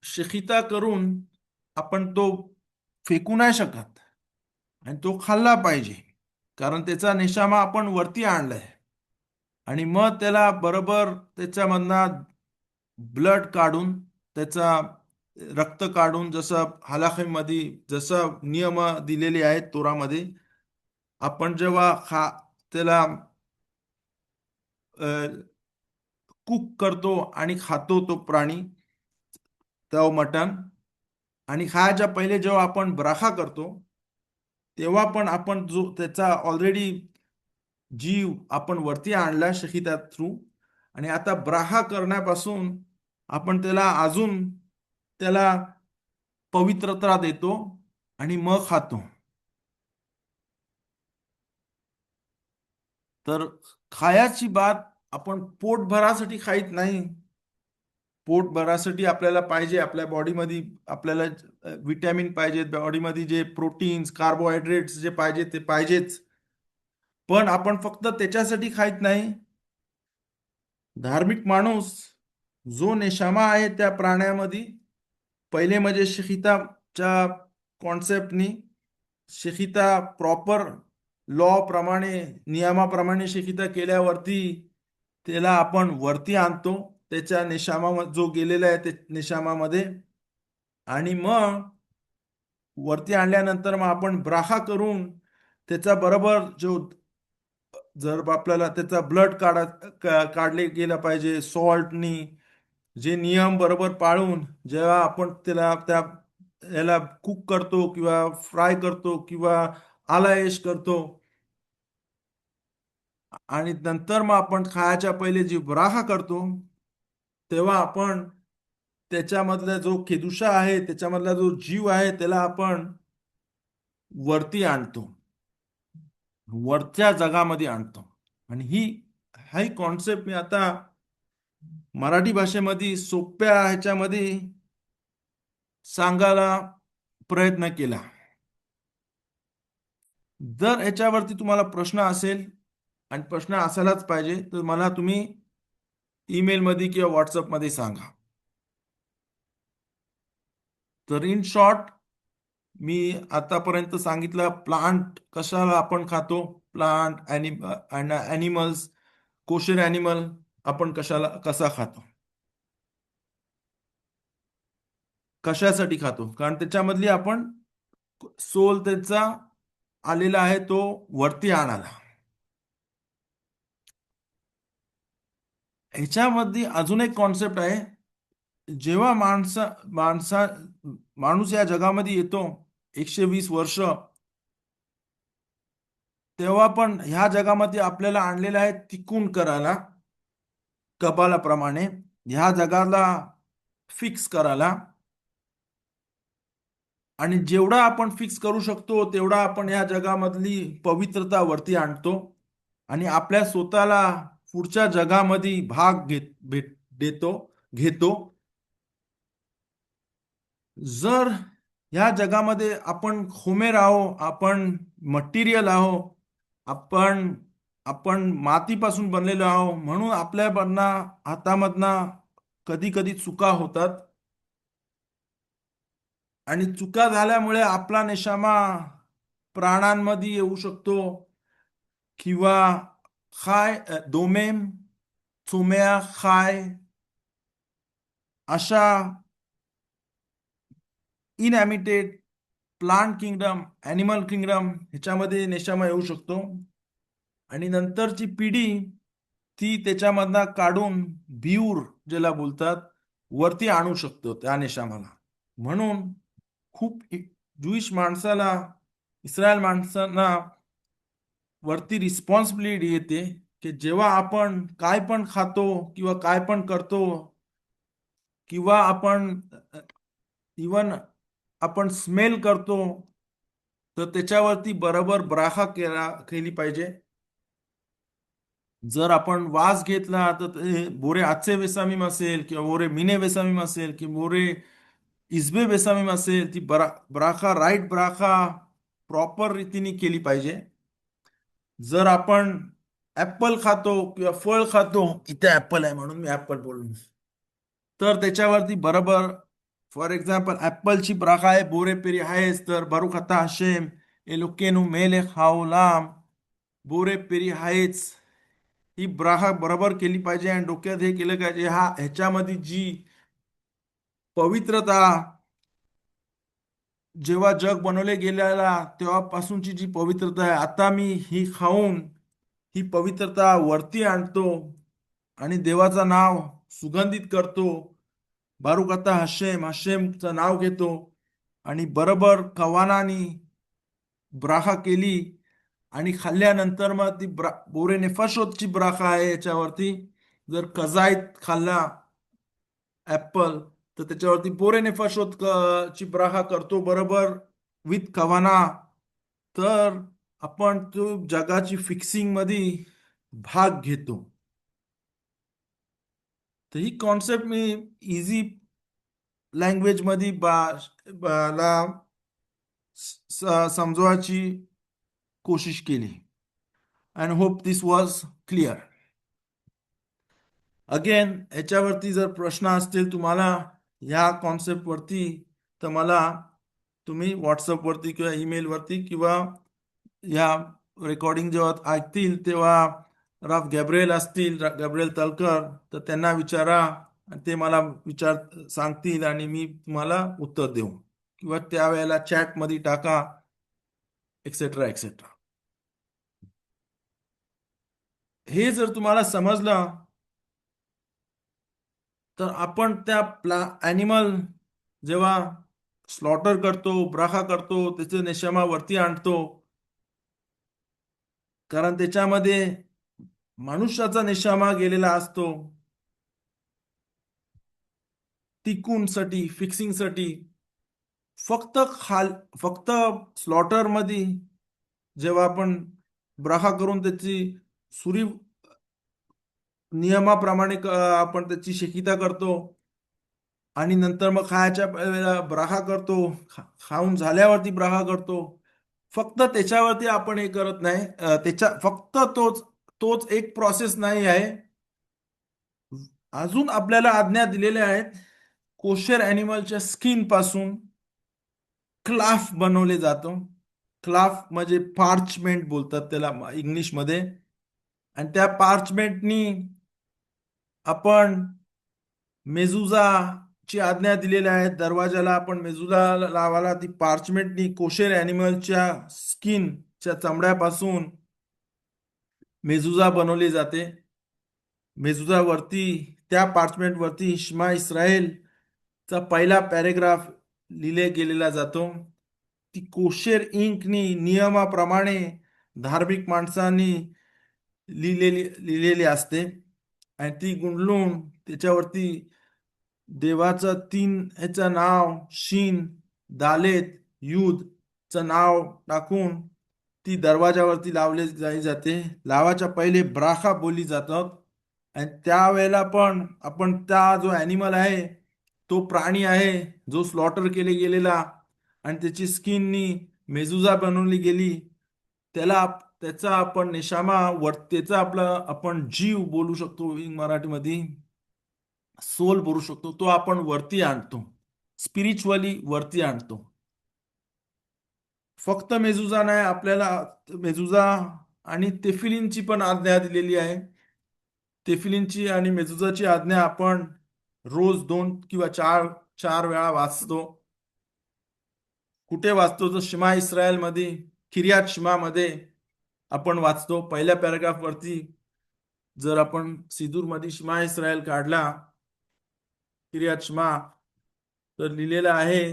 शकिता करून आपण तो फेकू नाही शकत आणि तो खाल्ला पाहिजे, कारण त्याचा नेशामा आपण वरती आणलाय. आणि मग त्याला बरोबर त्याच्यामधनं ब्लड काढून, त्याचा रक्त काढून, जसं हलाखीमध्ये जसं नियम दिलेले आहेत तोरामध्ये, आपण जेव्हा त्याला कुक करतो आणि खातो तो प्राणी, तो मटण, आणि खायच्या पहिले जेव्हा आपण ब्राखा करतो, तेव्हा पण आपण जो त्याचा ऑलरेडी जीव आपण वरती आणला शकिता थ्रू, आणि आता ब्राहा करण्यापासून आपण त्याला अजून त्याला पवित्रता देतो आणि मग खातो. तर खायाची बात आपण पोट भरासाठी खाईत नाही. पोट भरासाठी आपल्याला पाहिजे, आपल्या बॉडीमध्ये आपल्याला विटॅमिन पाहिजे, बॉडीमध्ये जे प्रोटीन्स, कार्बोहायड्रेट्स जे पाहिजे ते पाहिजेच. पण आपण फक्त त्याच्यासाठी खाईत नाही. धार्मिक माणूस जो नेशामा आहे त्या प्राण्यामध्ये, पहिले म्हणजे शकिताच्या कॉन्सेप्टनी, शकिता प्रॉपर लॉ प्रमाणे, नियमाप्रमाणे शकिता केल्यावरती त्याला आपण वरती आणतो त्याच्या नेशामा जो गेलेला आहे ते नेशामामध्ये. आणि मग वरती आणल्यानंतर मग आपण ब्राहा करून त्याचा बरोबर जो, जर आपल्याला त्याचा ब्लड काढले गेला पाहिजे सॉल्टनी, जे नियम बरोबर पाळून, जेव्हा आपण त्याला याला कुक करतो किंवा फ्राय करतो किंवा आलायश करतो, आणि नंतर मग आपण खायच्या पहिले जी ब्राहा करतो, तेव्हा आपण त्याच्यामधला जो केदुषा आहे, त्याच्यामधला जो जीव आहे, त्याला आपण वरती आणतो, वरच्या जगामध्ये आणतो. आणि ही कॉन्सेप्ट मी आता मराठी भाषेमध्ये सोप्या ह्याच्यामध्ये सांगायला प्रयत्न केला. जर याच्यावरती तुम्हाला प्रश्न असेल, आणि प्रश्न असायलाच पाहिजे, तर मला तुम्ही ईमेलमध्ये किंवा व्हॉट्सअपमध्ये सांगा. तर इन शॉर्ट, मी आतापर्यंत सांगितलं प्लांट कशाला आपण खातो, प्लांट ॲनिमल्स, कोशर ॲनिमल आपण कसा खातो, कशासाठी खातो, कारण त्याच्यामधली आपण सोल त्याचा आलेला आहे तो वरती आणाला. ह्याच्यामध्ये अजून एक कॉन्सेप्ट आहे. जेव्हा माणूस या जगामध्ये येतो 120 वर्ष, तेव्हा पण ह्या जगामध्ये आपल्याला आणलेलं आहे तिकून करायला, कबालाप्रमाणे ह्या जगाला फिक्स करायला. आणि जेवढा आपण फिक्स करू शकतो तेवढा आपण ह्या जगामधली पवित्रता वरती आणतो आणि आपल्या स्वतःला पुढच्या जगामध्ये भाग घेतो. जर ह्या जगामध्ये आपण खोमेर आहो, आपण मटेरियल आहो, आपण आपण मातीपासून बनलेलो आहो, म्हणून आपल्या हातामधनं कधी कधी चुका होतात. आणि चुका झाल्यामुळे आपला नेशामा प्राणांमध्ये येऊ शकतो, किंवा दोमेम, चोम्या, अशा इनॅमिटेड प्लांट किंगडम, ॲनिमल किंगडम ह्याच्यामध्ये नेशामा येऊ शकतो. आणि नंतरची पिढी ती त्याच्यामधनं काढून बिऊर ज्याला बोलतात वरती आणू शकतो त्या नेशामाला. म्हणून खूप ज्युईश इस्रायल माणसांना वरती रिस्पॉन्सिबिलिटी येते की जेव्हा आपण काय पण खातो किंवा काय पण करतो किंवा आपण इवन आपण स्मेल करतो, तर त्याच्यावरती बरोबर ब्राहा केली पाहिजे. जर आपण वास घेतला तर ते बोरे आचे बेसामीम असेल किंवा बोरे मिने बेसामीम असेल की बोरे इस्बे बेसामीम असेल, ती ब्राखा राईट ब्राखा प्रॉपर रीतीने केली पाहिजे. जर आपण ऍपल खातो किंवा फळ खातो, इथे ऍपल आहे म्हणून मी ऍपल बोललो, तर त्याच्यावरती बरोबर फॉर एक्झाम्पल ऍपलची ब्राखा आहे बोरे पेरी आहेच, तर बारुख आता हशेम एलोकेनु मेलेख हाओलाम बोरे पेरी आहेच, ही ब्राहा बरोबर केली पाहिजे. आणि डोक्यात हे केलं पाहिजे, हा ह्याच्यामध्ये जी पवित्रता, जेव्हा जग बनवले गेलेला तेव्हापासूनची जी पवित्रता आहे, आता मी ही खाऊन ही पवित्रता वरती आणतो आणि देवाचं नाव सुगंधित करतो. बारुक आता हशेम हशेमचं नाव घेतो आणि बरोबर कवानानी ब्राहा केली आणि खाल्ल्यानंतर मग ती बोरे नेफाशोतची ब्राखा आहे याच्यावरती. जर कजाईत खाल्ला ऍपल, तर त्याच्यावरती बोरे नेफाशोत ची ब्राहा करतो बरोबर विथ कवाना. तर आपण तो जगाची फिक्सिंग मध्ये भाग घेतो. तर ही कॉन्सेप्ट मी इझी लँग्वेज मध्ये ला समजवायची कोशिश केली. And hope this was clear. Again याच्यावरती जर प्रश्न असतील तुम्हाला ह्या कॉन्सेप्ट वरती, तर मला तुम्ही व्हॉट्सअपवरती किंवा ईमेलवरती किंवा या रेकॉर्डिंग जेव्हा ऐकतील तेव्हा राव गॅब्रिएल असतील, गॅब्रिएल तलकर, तर त्यांना विचारा आणि ते मला सांगतील आणि मी तुम्हाला उत्तर देऊ किंवा त्यावेळेला चॅटमध्ये टाका, एक्सेट्रा एक्सेट्रा. हे जर तुम्हाला समजलं, तर आपण त्या ॲनिमल जेव्हा स्लॉटर करतो, ब्राखा करतो, त्याचे नेशमा वरती आणतो, कारण त्याच्यामध्ये मनुष्याचा नेशामा गेलेला असतो टिकूनसाठी, फिक्सिंगसाठी. फक्त फक्त स्लॉटर मध्ये जेव्हा आपण ब्राखा करून त्याची सुरी नियमाप्रमाणे आपण त्याची शेकिता करतो आणि नंतर मग खायच्या वेळेला ब्राहा करतो, खाऊन झाल्यावरती ब्राहा करतो. फक्त त्याच्यावरती आपण हे करत नाही, त्याच्या फक्त तोच तोच एक प्रोसेस नाही आहे. अजून आपल्याला आज्ञा दिलेल्या आहेत. कोशर अॅनिमलच्या स्किन पासून क्लाफ बनवले जातो. क्लाफ म्हणजे पार्चमेंट बोलतात त्याला इंग्लिशमध्ये. आणि त्या पार्चमेंटनी आपण मेजुजा ची आज्ञा दिलेल्या आहेत. दरवाजाला आपण मेजुजा लावायला ती पार्चमेंटनी कोशेर अॅनिमलच्या स्किनच्या चमड्यापासून मेजुजा बनवली जाते. मेजुजावरती त्या पार्चमेंट वरती शिमा इस्रायल चा पहिला पॅरेग्राफ लिहिले गेलेला जातो. ती कोशेर इंकनी नियमाप्रमाणे धार्मिक माणसांनी लिहिलेली असते आणि ती गुंडलून त्याच्यावरती देवाचं तीन ह्याचं नाव शीन दालेत युद चं नाव टाकून ती दरवाजावरती लावले जाते. लावाच्या पहिले ब्राखा बोलली जातात. आणि त्यावेळेला पण आपण त्या जो ॲनिमल आहे, तो प्राणी आहे जो स्लॉटर केले गेलेला आणि त्याची स्किननी मेजुजा बनवली गेली, त्याचा आपण नेशामा त्याचा आपला आपण जीव बोलू शकतो मराठीमध्ये, सोल बोलू शकतो, तो आपण वरती आणतो, स्पिरिच्युअली वरती आणतो. फक्त मेजुजा नाही, आपल्याला मेजुजा आणि तेफिलींची पण आज्ञा दिलेली आहे. तेफिलींची आणि मेजुजाची आज्ञा आपण रोज 2 किंवा 4 4 वेळा वाचतो. कुठे वाचतो? तर शिमा इस्रायल मध्ये, किर्यात शिमा मध्ये आपण वाचतो. पहिल्या पॅराग्राफ वरती जर आपण सिदूर मध्ये शिमा इस्रायल काढला, किर्यात शिमा, तर लिहिलेलं आहे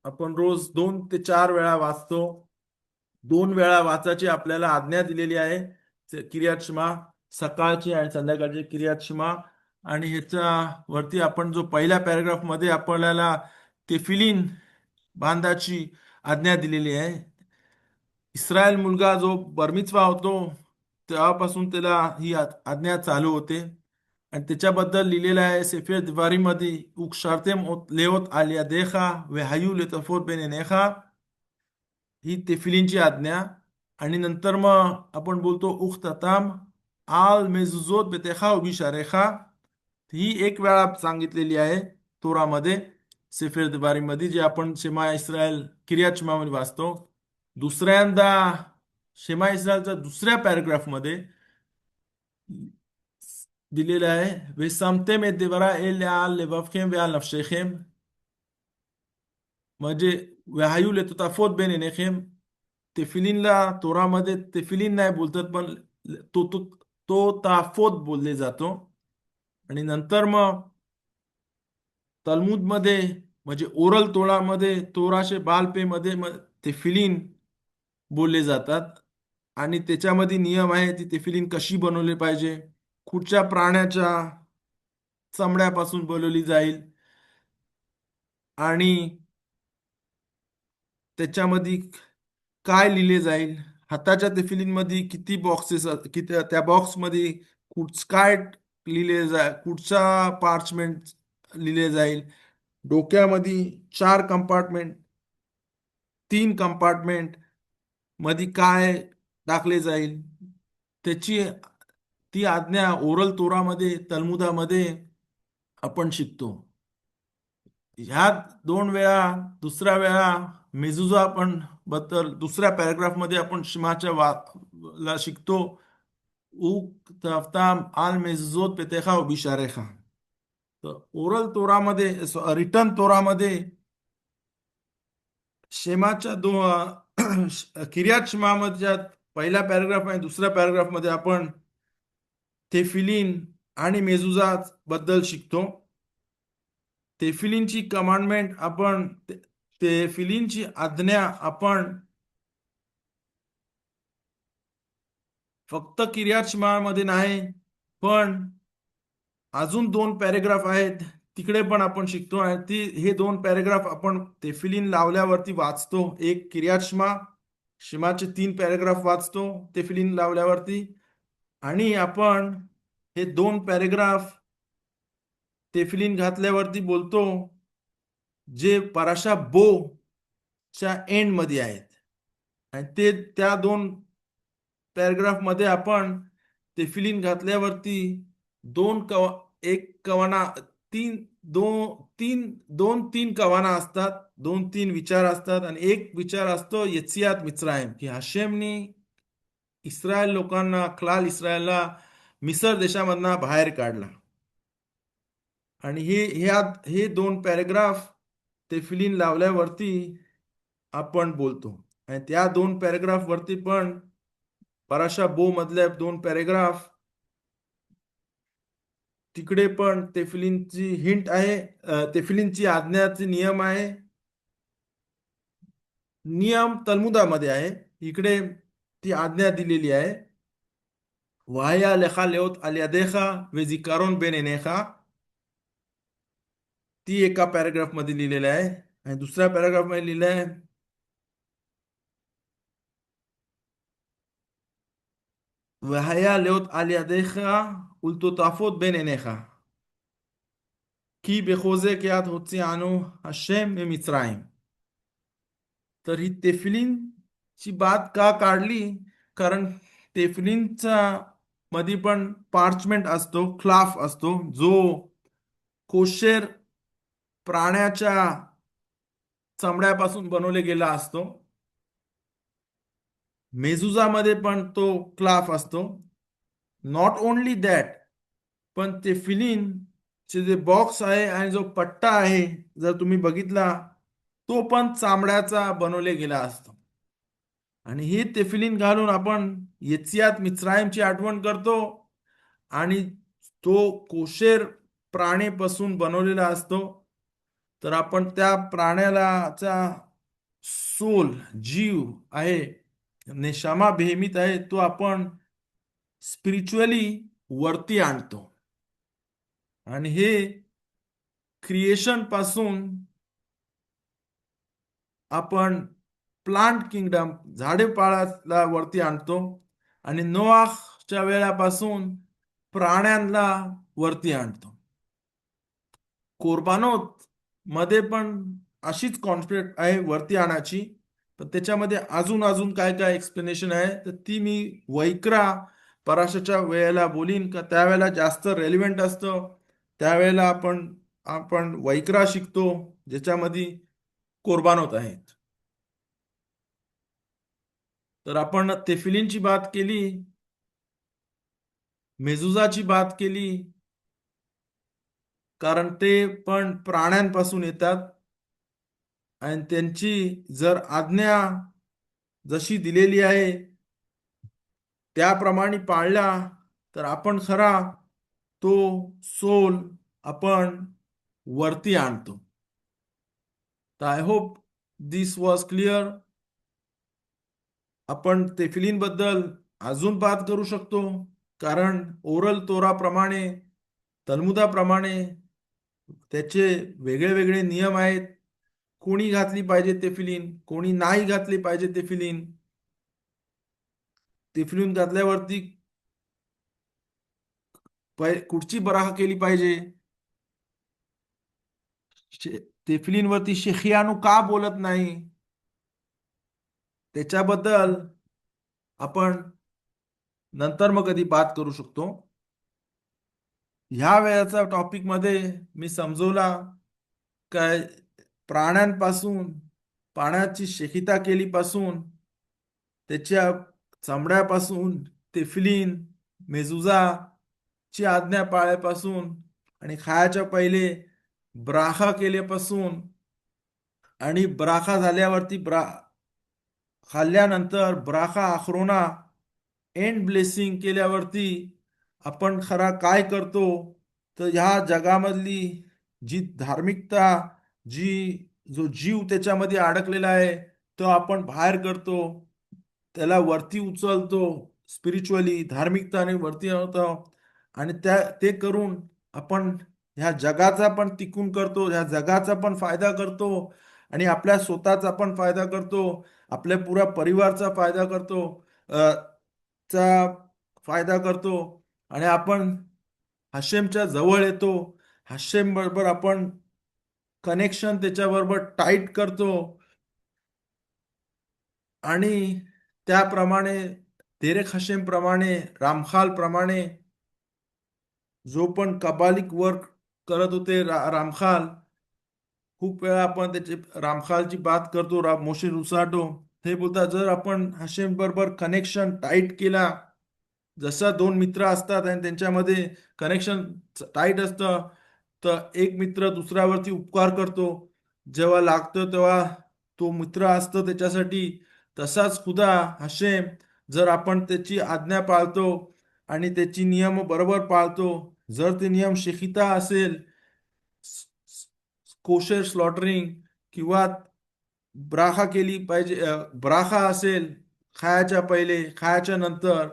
आपण रोज 2 ते 4 वेळा वाचतो. 2 वेळा वाचायची आपल्याला आज्ञा दिलेली आहे. किर्यात शमा सकाळची आणि संध्याकाळची किर्यात शमा. आणि ह्याच्या वरती आपण जो पहिल्या पॅराग्राफ मध्ये आपल्याला तेफिलीन बांधाची आज्ञा दिलेली आहे. इस्रायल मुलगा जो बरमित्वा होतो तेव्हापासून त्याला ही आज्ञा चालू होते. आणि त्याच्याबद्दल लिहिलेलं आहे सेफर दिवारीमध्ये उक्षार्तेम लेओत आल यदेखा वेहायू लेतफोत बेन एनेखा. ही तेफिलींची आज्ञा. आणि नंतर मग आपण बोलतो उख्तताम आल मेजुजोत बेतेखा उबिशारेखा. ही एक वेळा सांगितलेली आहे तोरामध्ये सेफर दिवारीमध्ये, जे आपण शेमा इस्रायल किर्यात शमामध्ये वाचतो. दुसऱ्यांदा शेमा इस्रायलच्या दुसऱ्या पॅराग्राफमध्ये दिलेलं आहे वेसामतेम एत देवरा एल आल लेवavchem वेआल नफशेखम, म्हणजे वहायू लेतोताफोत बेन एनेखम. तेफिलीनला तोरामध्ये तेफिलीन नाही बोलतात, पण तो तो तो ताफोत बोलले जातो. आणि नंतर मग तलमुदमध्ये म्हणजे ओरल तोरामध्ये तोराशे बालपेमध्ये तेफिलीन बोलले जातात. आणि त्याच्यामध्ये नियम आहे ती तेफिलीन कशी बनवली पाहिजे, कुठच्या प्राण्याच्या चमड्यापासून बनवली जाईल, आणि त्याच्यामध्ये काय लिहिले जाईल, हाताच्या तेफिलींमध्ये किती बॉक्सेस, किती त्या बॉक्समध्ये काय लिहिले जाईल, कुठचा पार्चमेंट लिहिले जाईल, डोक्यामध्ये 4 कंपार्टमेंट, 3 कंपार्टमेंट मध्ये काय टाकले जाईल, त्याची ती आज्ञा ओरल तोरामध्ये तलमुदामध्ये आपण शिकतो. ह्या 2 वेळा, दुसऱ्या वेळा मेजुजा आपण बद्दल दुसऱ्या पॅराग्राफ मध्ये आपण शिमाच्या ला शिकतो उक तफ्ताम आल मेजुजोत पेतेखा उबिशारेखा. तर ओरल तोरामध्ये, रिटर्न तोरामध्ये शेमाच्या किर्यात शमाच्या पहिल्या पॅराग्राफ आणि दुसऱ्या पॅराग्राफ मध्ये आपण तेफिलीन आणि मेजुजा बद्दल शिकतो. तेफिलीनची कमांडमेंट आपण तेफिलीनची आज्ञा आपण फक्त किर्यात शमामध्ये नाही, पण अजून 2 पॅरेग्राफ आहेत तिकडे पण आपण शिकतो. आणि हे 2 पॅरेग्राफ आपण तेफिलीन लावल्यावरती वाचतो. एक किर्यात शिमाचे 3 पॅरेग्राफ वाचतो तेफिलीन लावल्यावरती. आणि आपण हे 2 पॅरेग्राफ तेफिलीन घातल्यावरती बोलतो, जे पराशा बो च्या एंड मध्ये आहेत. आणि त्या 2 पॅराग्राफ मध्ये आपण तेफिलीन घातल्यावरती एक कवाना, तीन दोन तीन कवाना असतात, 2-3 विचार असतात. आणि एक विचार असतो यत्सियात मिच्राईम, की हशेमनी इस्रायल लोकांना, क्लाल इस्रायलला मिसर देशामधनं बाहेर काढला. आणि हे 2 पॅराग्राफ तेफिलीन लावल्यावरती आपण बोलतो. आणि त्या 2 पॅराग्राफ वरती पण पराशा बो मधल्या 2 पॅराग्राफ तिकडे पण तेफिलीनची हिंट आहे, तेफिलीनची आज्ञाचे नियम आहे. नियम तलमुदामध्ये आहे, इकडे ती आज्ञा दिलेली आहे. वाया लेखा लेओत आल्यादेखा वे झिकारोन बेन एनेखा. ती एका पॅराग्राफ मध्ये लिहिलेलं आहे. आणि दुसऱ्या पॅराग्राफ मध्ये लिहिलं आहे वहाया लेओत आल्यादेखा उलटोताफोत बेन एनेखा की बेखोजे के आत होती आनो हशेम मे मिच्राईम. तर ही तेफिलीनची बात का काढली, कारण तेफिलीनचा मध्ये पण पार्चमेंट असतो, क्लाफ असतो, जो कोशेर प्राण्याच्या चमड्यापासून बनवले गेला असतो. मेजुजामध्ये पण तो क्लाफ असतो. नॉट ओनली दॅट, पण तेफिलीन चे जे बॉक्स आहे आणि जो पट्टा आहे, जर तुम्ही बघितला, तो पण चामड्याचा बनवले गेला असतो. आणि हे तेफिलीन घालून आपण येत्सियात मिच्राईमची आठवण करतो. आणि तो कोशेर प्राणीपासून बनवलेला असतो. तर आपण त्या प्राण्याला जीव आहे नेशामा बेहमीत आहे तो आपण स्पिरिच्युअली वरती आणतो. आणि हे क्रिएशन पासून आपण प्लांट किंगडम झाडेपाल्याला वरती आणतो आणि नोआहच्या वेळापासून प्राण्यांना वरती आणतो. कोरबानोत मध्ये पण अशीच कॉन्सेप्ट आहे वरती आणायची, पण त्याच्यामध्ये अजून अजून काय काय एक्सप्लेनेशन आहे तर ती मी वैक्रा पराशाच्या वेळेला बोलीन, का त्यावेळेला जास्त रेलिव्हेंट असतं. त्यावेळेला आपण आपण वैक्रा शिकतो ज्याच्यामध्ये कोरबानोत आहेत. तर आपण तेफिलींची बात केली, मेजुजाची बात केली, कारण ते पण प्राण्यांपासून येतात आणि त्यांची जर आज्ञा जशी दिलेली आहे त्याप्रमाणे पाळला तर आपण खरा तो सोल आपण वरती आणतो. तर I hope this was clear. आपण तेफिलींबद्दल अजून बात करू शकतो, कारण ओरल तोराप्रमाणे तलमुदाप्रमाणे त्याचे वेगळे वेगळे नियम आहेत. कोणी घातली पाहिजे तेफिलीन, कोणी नाही घातली पाहिजे तेफिलीन. तेफिलीन घातल्यावरती कुठची बराह केली पाहिजे, तेफिलीनवरती शेखियानू का बोलत नाही, त्याच्याबद्दल आपण नंतर मग कधी बात करू शकतो. ह्या वेळेचा टॉपिक मध्ये मी समजवला काय प्राण्यांपासून पाण्याची शेकिता केली पासून त्याच्या चामड्यापासून तेफिलीन मेजुजा ची आज्ञा पाळल्यापासून आणि खायच्या पहिले ब्राखा केल्यापासून आणि ब्राखा झाल्यावरती खाल्ल्यानंतर ब्राखा आखरोना एंड ब्लेसिंग केल्यावरती आपण खरा काय करतो तर ह्या जगामधली जी धार्मिकता, जी जो जीव त्याच्यामध्ये अडकलेला आहे तो आपण बाहेर करतो, त्याला वरती उचलतो, स्पिरिच्युअली धार्मिकताने वरती आणतो आणि ते करून आपण ह्या जगाचा पण टिकून करतो, ह्या जगाचा पण फायदा करतो आणि आपल्या स्वतःचा पण फायदा करतो, आपल्या पुऱ्या परिवारचा फायदा करतो, चा फायदा करतो आणि आपण हशेमच्या जवळ येतो. हशेम बरोबर आपण कनेक्शन त्याच्याबरोबर टाईट करतो आणि त्याप्रमाणे तेरेक हशेम प्रमाणे रामखाल प्रमाणे जो पण कबालिक वर्क करत होते रामखाल, खूप वेळा आपण त्याची रामखालची बात करतो, मोशे रुसाटो ते बोलतात जर आपण हशेम बरोबर कनेक्शन टाईट केला, जसं दोन मित्र असतात आणि त्यांच्यामध्ये कनेक्शन टाईट असतं तर एक मित्र दुसऱ्यावरती उपकार करतो, जेव्हा लागतं तेव्हा तो मित्र असतो त्याच्यासाठी. तसाच खुदा हशेम जर आपण त्याची आज्ञा पाळतो आणि त्याची नियम बरोबर पाळतो, जर ते नियम शेखिता असेल, कोशर स्लॉटरिंग किंवा ब्राखा केली पाहिजे, ब्राखा असेल खायच्या पहिले, खायच्या नंतर,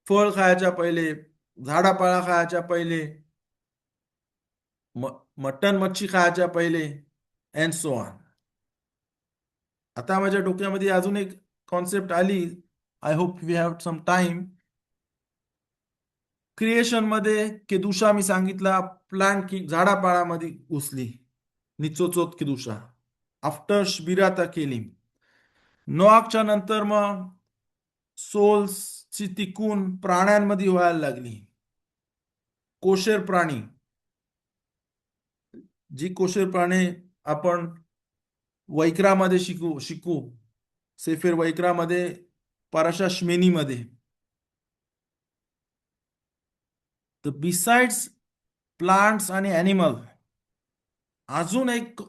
फळ खायच्या पहिले, झाडापाला खायच्या पहिले, मटन मच्छी खायच्या पहिले अँड सो ऑन. आता माझ्या डोक्यामध्ये अजून एक कॉन्सेप्ट आली. I hope we have some time. Creation मध्ये केदुशा मी सांगितला, प्लांट की झाडापाळामध्ये घुसली निचोचोत केदुशा आफ्टर शबिराता केली. नोआकच्या नंतर मग सोल्सची तिकून प्राण्यांमध्ये व्हायला लागली. कोशर प्राणी, जी कोशर प्राणी आपण वैक्रामध्ये शिकू सेफेर वैक्रामध्ये पाराशा श्मेनीमध्ये. तर बिसाइड्स प्लांट्स आणि ॲनिमल अजून एक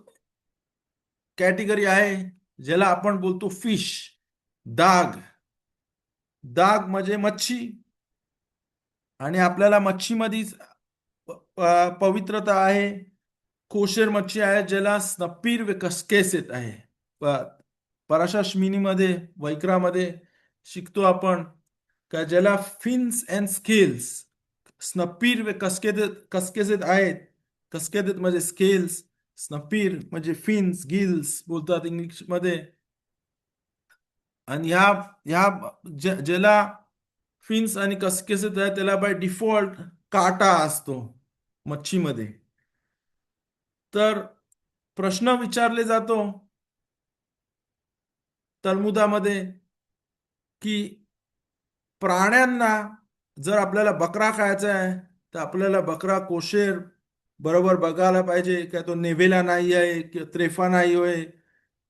कॅटेगरी आहे ज्याला आपण बोलतो फिश, डाग. डाग म्हणजे मच्छी आणि आपल्याला मच्छीमध्येच पवित्रता आहे. कोशर मच्छी आहे ज्याला स्नपीर व कसकेस येत आहे. पराशरश्मिनीमध्ये वैक्रामध्ये शिकतो आपण का ज्याला फिन्स अँड स्केल्स स्नपीर व कसकेसेत आहेत. कसकेसेत म्हणजे स्केल्स, स्नपीर म्हणजे फिन्स, गिल्स बोलतात इंग्लिशमध्ये. आणि ह्या ज्याला फिन्स आणि कसकेसेत आहे त्याला बाय डिफॉल्ट काटा असतो मच्छीमध्ये. तर प्रश्न विचारले जातो तलमुदामध्ये की प्राण्यांना जर आपल्याला बकरा खायचा आहे तर आपल्याला बकरा कोशेर बरोबर बघायला पाहिजे का तो नेव्हेला नाही आहे किंवा त्रेफा नाही होय.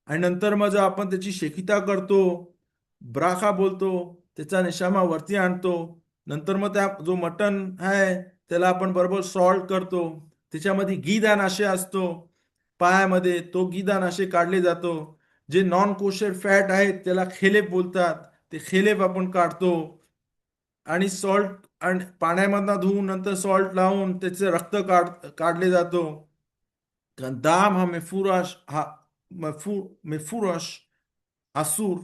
आणि नंतर मग जर आपण त्याची शेकिता करतो, ब्राखा बोलतो, त्याचा निशामा वरती आणतो, नंतर मग त्या जो मटण आहे त्याला आपण बरोबर सॉल्ट करतो, त्याच्यामध्ये गीदानाशे असतो पायामध्ये, तो गीदानाशे काढले जातो. जे नॉन कोशर फॅट आहेत त्याला खेलेप बोलतात, ते खेलेप आपण काढतो. आणि सॉल्ट आणि पाण्यामधनं धुवून नंतर सॉल्ट लावून त्याचे रक्त काढले जातो. दाम हा मेफुराश हा मेफुरश असूर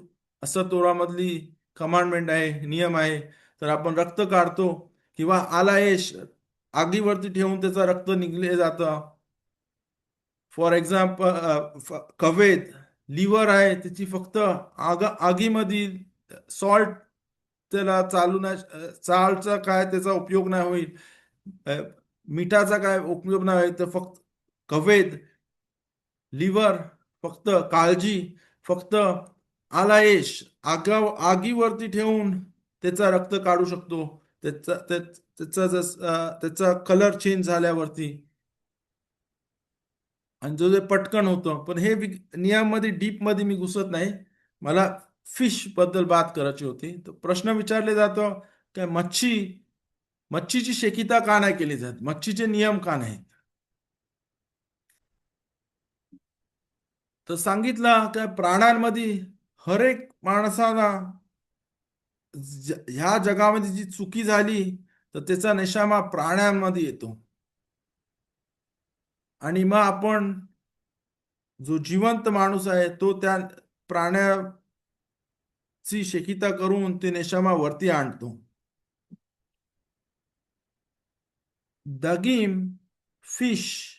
असं तोरामधली कमांडमेंट आहे, नियम आहे. तर आपण रक्त काढतो किंवा आलायश आगीवरती ठेवून त्याचं रक्त निघले जातं. फॉर एक्झाम्पल कवेत लिव्हर आहे त्याची फक्त आगीमधील सॉल्ट त्याला चालू नाही, चालचा काय त्याचा उपयोग नाही होईल, अ, मिठाचा काय उपयोग नाही होईल. तर फक्त कवेद लिव्हर फक्त काळजी फक्त आलायश आगीवरती ठेवून त्याचा रक्त काढू शकतो. त्याचा त्याचा कलर चेंज झाल्यावरती. आणि जो जे पटकन होतं. पण हे नियममध्ये डीप मध्ये मी घुसत नाही. मला फिश बद्दल बात करायची होती. तर प्रश्न विचारले जातो की मच्छीची शेकिता का नाही केली जात, मच्छीचे नियम का नाहीत. तर सांगितलं त्या प्राण्यांमध्ये हर एक माणसाला ह्या जगामध्ये जी चुकी झाली तर त्याचा नेशामा प्राण्यांमध्ये येतो. आणि मग आपण जो जिवंत माणूस आहे तो त्या प्राण्याची शेकिता करून ते नेशामा वरती आणतो. दगीम फिश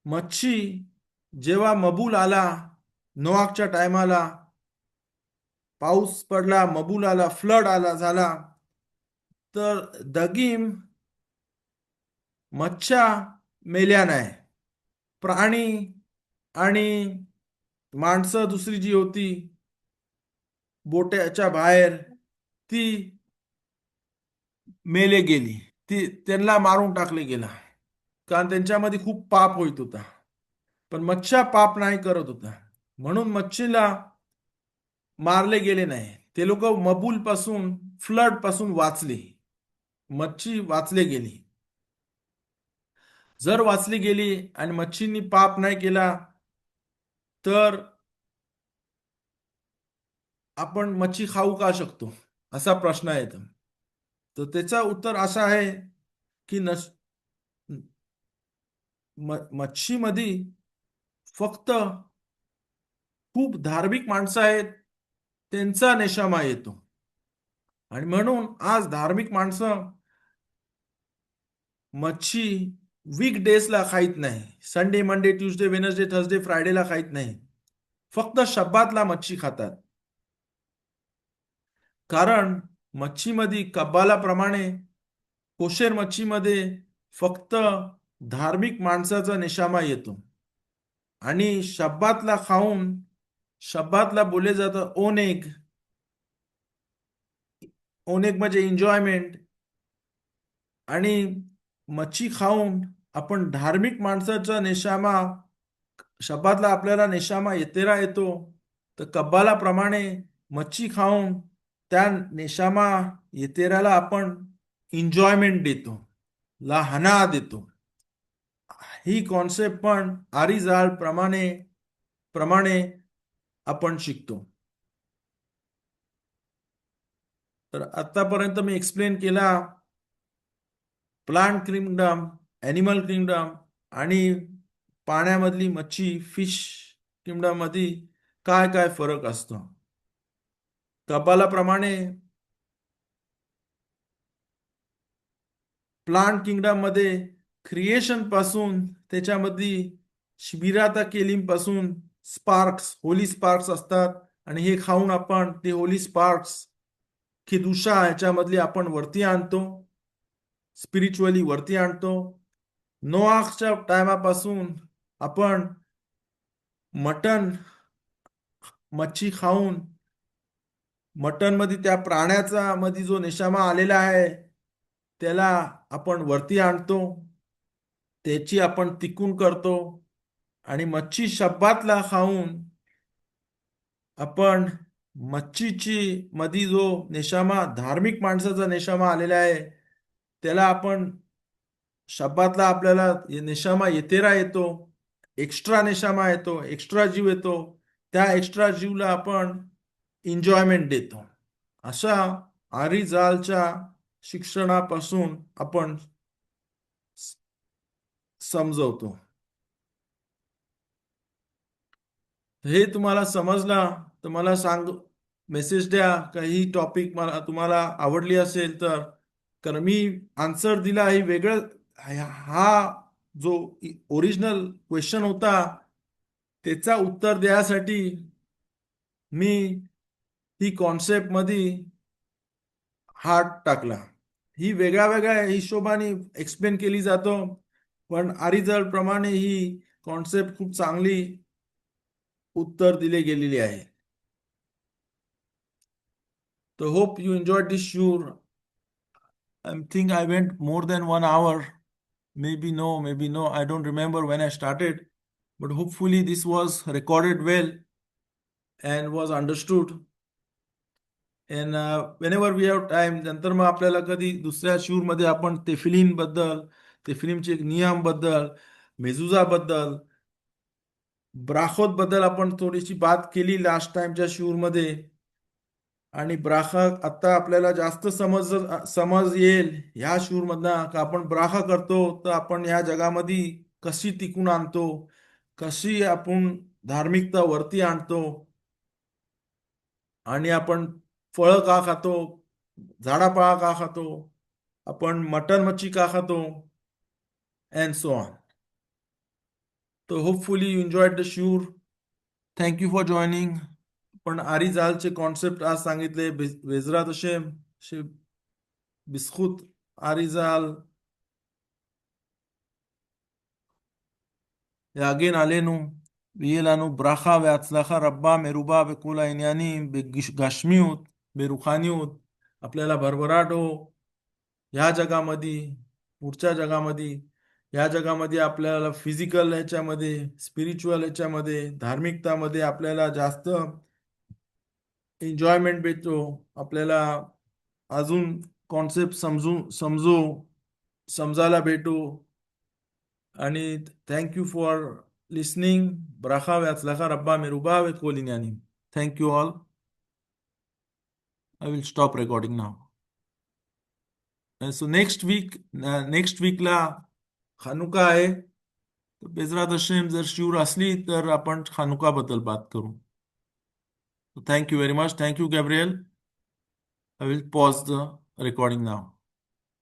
मच्छी जेव्हा मबूल आला, नोआखच्या टायमाला पाऊस पडला, मबूल आला, फ्लड आला झाला, तर दगीम मच्छा मेल्या नाही. प्राणी आणि माणसं दुसरी जी होती बोट्याच्या बाहेर ती मेले गेली, ती त्यांना मारून टाकले गेला. कारण त्यांच्यामध्ये खूप पाप होत होता. पण मच्छा पाप नाही करत होता म्हणून मच्छीला मारले गेले नाही. ते लोक मबूल पासून फ्लड पासून वाचले, मच्छी वाचले गेली. जर वाचली गेली आणि मच्छींनी पाप नाही केला तर आपण मच्छी खाऊ का शकतो असा प्रश्न येतो. तर त्याचं उत्तर असं आहे की मच्छीमध्ये फक्त खूप धार्मिक माणसं आहेत त्यांचा नेशामा येतो. आणि म्हणून आज धार्मिक माणसं मच्छी वीक डेजला खाईत नाही. Sunday Monday Tuesday Wednesday Thursday फ्रायडेला खाईत नाही. फक्त शब्बातला मच्छी खातात. कारण मच्छीमध्ये कब्बालाप्रमाणे कोशेर मच्छीमध्ये फक्त धार्मिक माणसाचा नेशामा येतो. आणि शब्बातला खाऊन शब्बातला बोलले जातं ओनेग. ओनेग म्हणजे एन्जॉयमेंट. आणि मच्छी खाऊन आपण धार्मिक माणसाचा नेशामा शब्बातला आपल्याला नेशामा येतेरा येतो. तर कब्बालाप्रमाणे मच्छी खाऊन त्या नेशामा येतेराला आपण एन्जॉयमेंट देतो, लहाना देतो. ही कॉन्सेप्ट पण आरिजाळ प्रमाणे प्रमाणे आपण शिकतो. तर आतापर्यंत मी एक्सप्लेन केला प्लांट किंगडम, ॲनिमल किंगडम आणि पाण्यामधली मच्छी फिश किंगडम मध्ये काय काय फरक असतो. कपालाप्रमाणे प्लांट किंगडम मध्ये क्रिएशन पासून त्याच्यामध्ये शिबिराता केलिम पासून स्पार्क्स, होली स्पार्क्स असतात आणि हे खाऊन आपण ते होली स्पार्क्स खिदुशा ह्याच्यामधली आपण वरती आणतो, स्पिरिच्युअली वरती आणतो. नोआखच्या टायमापासून आपण मटन, मच्छी खाऊन मटन मध्ये त्या प्राण्याचा मध्ये जो नेशामा आलेला आहे त्याला आपण वरती आणतो, त्याची आपण तिकून करतो आणि मच्छी शब्बातला खाऊन आपण मच्छीची मधी जो नेशामा धार्मिक माणसाचा नेशामा आलेला आहे त्याला आपण शब्बातला आपल्याला नेशामा येतेरा येतो, एक्स्ट्रा नेशामा येतो, एक्स्ट्रा जीव येतो. त्या एक्स्ट्रा जीवला आपण एन्जॉयमेंट देतो. अशा आरिजालच्या शिक्षणापासून आपण समजवतो. हे तुम्हाला समजला तर मला सांग, मेसेज द्या. काही टॉपिक मला तुम्हाला आवडली असेल तर, कारण मी आन्सर दिला आहे वेगळं. हा जो ओरिजिनल क्वेश्चन होता त्याचा उत्तर द्यासाठी मी ही कॉन्सेप्ट मध्ये हात टाकला. ही वेगळ्या वेगळ्या हिशोबाने एक्सप्लेन केली जातो, पण आरिजल प्रमाणे ही कॉन्सेप्ट खूप चांगली उत्तर दिले गेलेली आहे. So hope you enjoyed this sure. I think I went more than 1 hour. Maybe no, maybe no. I don't remember when I started, but hopefully this was recorded well and was understood. And whenever we have time, नंतर मग आपल्याला कधी दुसऱ्या शूर मध्ये आपण तेफिलीन बद्दल, तेफिलीमचे नियम बद्दल, मेजुजा बद्दल, ब्राखोत बद्दल आपण थोडीशी बात केली लास्ट टाइमच्या शूर मध्ये. आणि ब्राखा आता आपल्याला जास्त समज येईल ह्या शूर मधनं का आपण ब्राखा करतो तर आपण ह्या जगामध्ये कशी टिकून आणतो, कशी आपण धार्मिकता वरती आणतो, आणि आपण फळं का खातो, झाडापाळा का खातो, आपण मटन मच्छी का खातो, अँड सो ऑन. तो होपफुली यू एन्जॉयड द शूर. Thank you for joining. पण आरिजालचे कॉन्सेप्ट आज सांगितले बेजरात असे बिस्कुट आरिजाल להגן עלינו ויהיה לנו ברכה והצלחה רבה מרובה בכל העניינים, בגשמיות, ברוחניות. आपल्याला भरभराट हो ह्या जगामध्ये, पुढच्या जगामध्ये. ह्या जगामध्ये आपल्याला फिजिकल ह्याच्यामध्ये, स्पिरिच्युअल ह्याच्यामध्ये, धार्मिकतामध्ये आपल्याला जास्त एन्जॉयमेंट भेटतो. आपल्याला अजून कॉन्सेप्ट समजायला भेटू. आणि थँक्यू फॉर लिसनिंग. ब्राखा व्याचलाखा रब्बा मेरुबा वे कोलिन्यानी. Thank you all. I will stop recording now. So next वीकला खानुका आहे. बेजरात हशेम जर शिवर असली तर आपण खानुका बद्दल बात करू. Thank you very much. Thank you Gabriel. I will pause the recording now.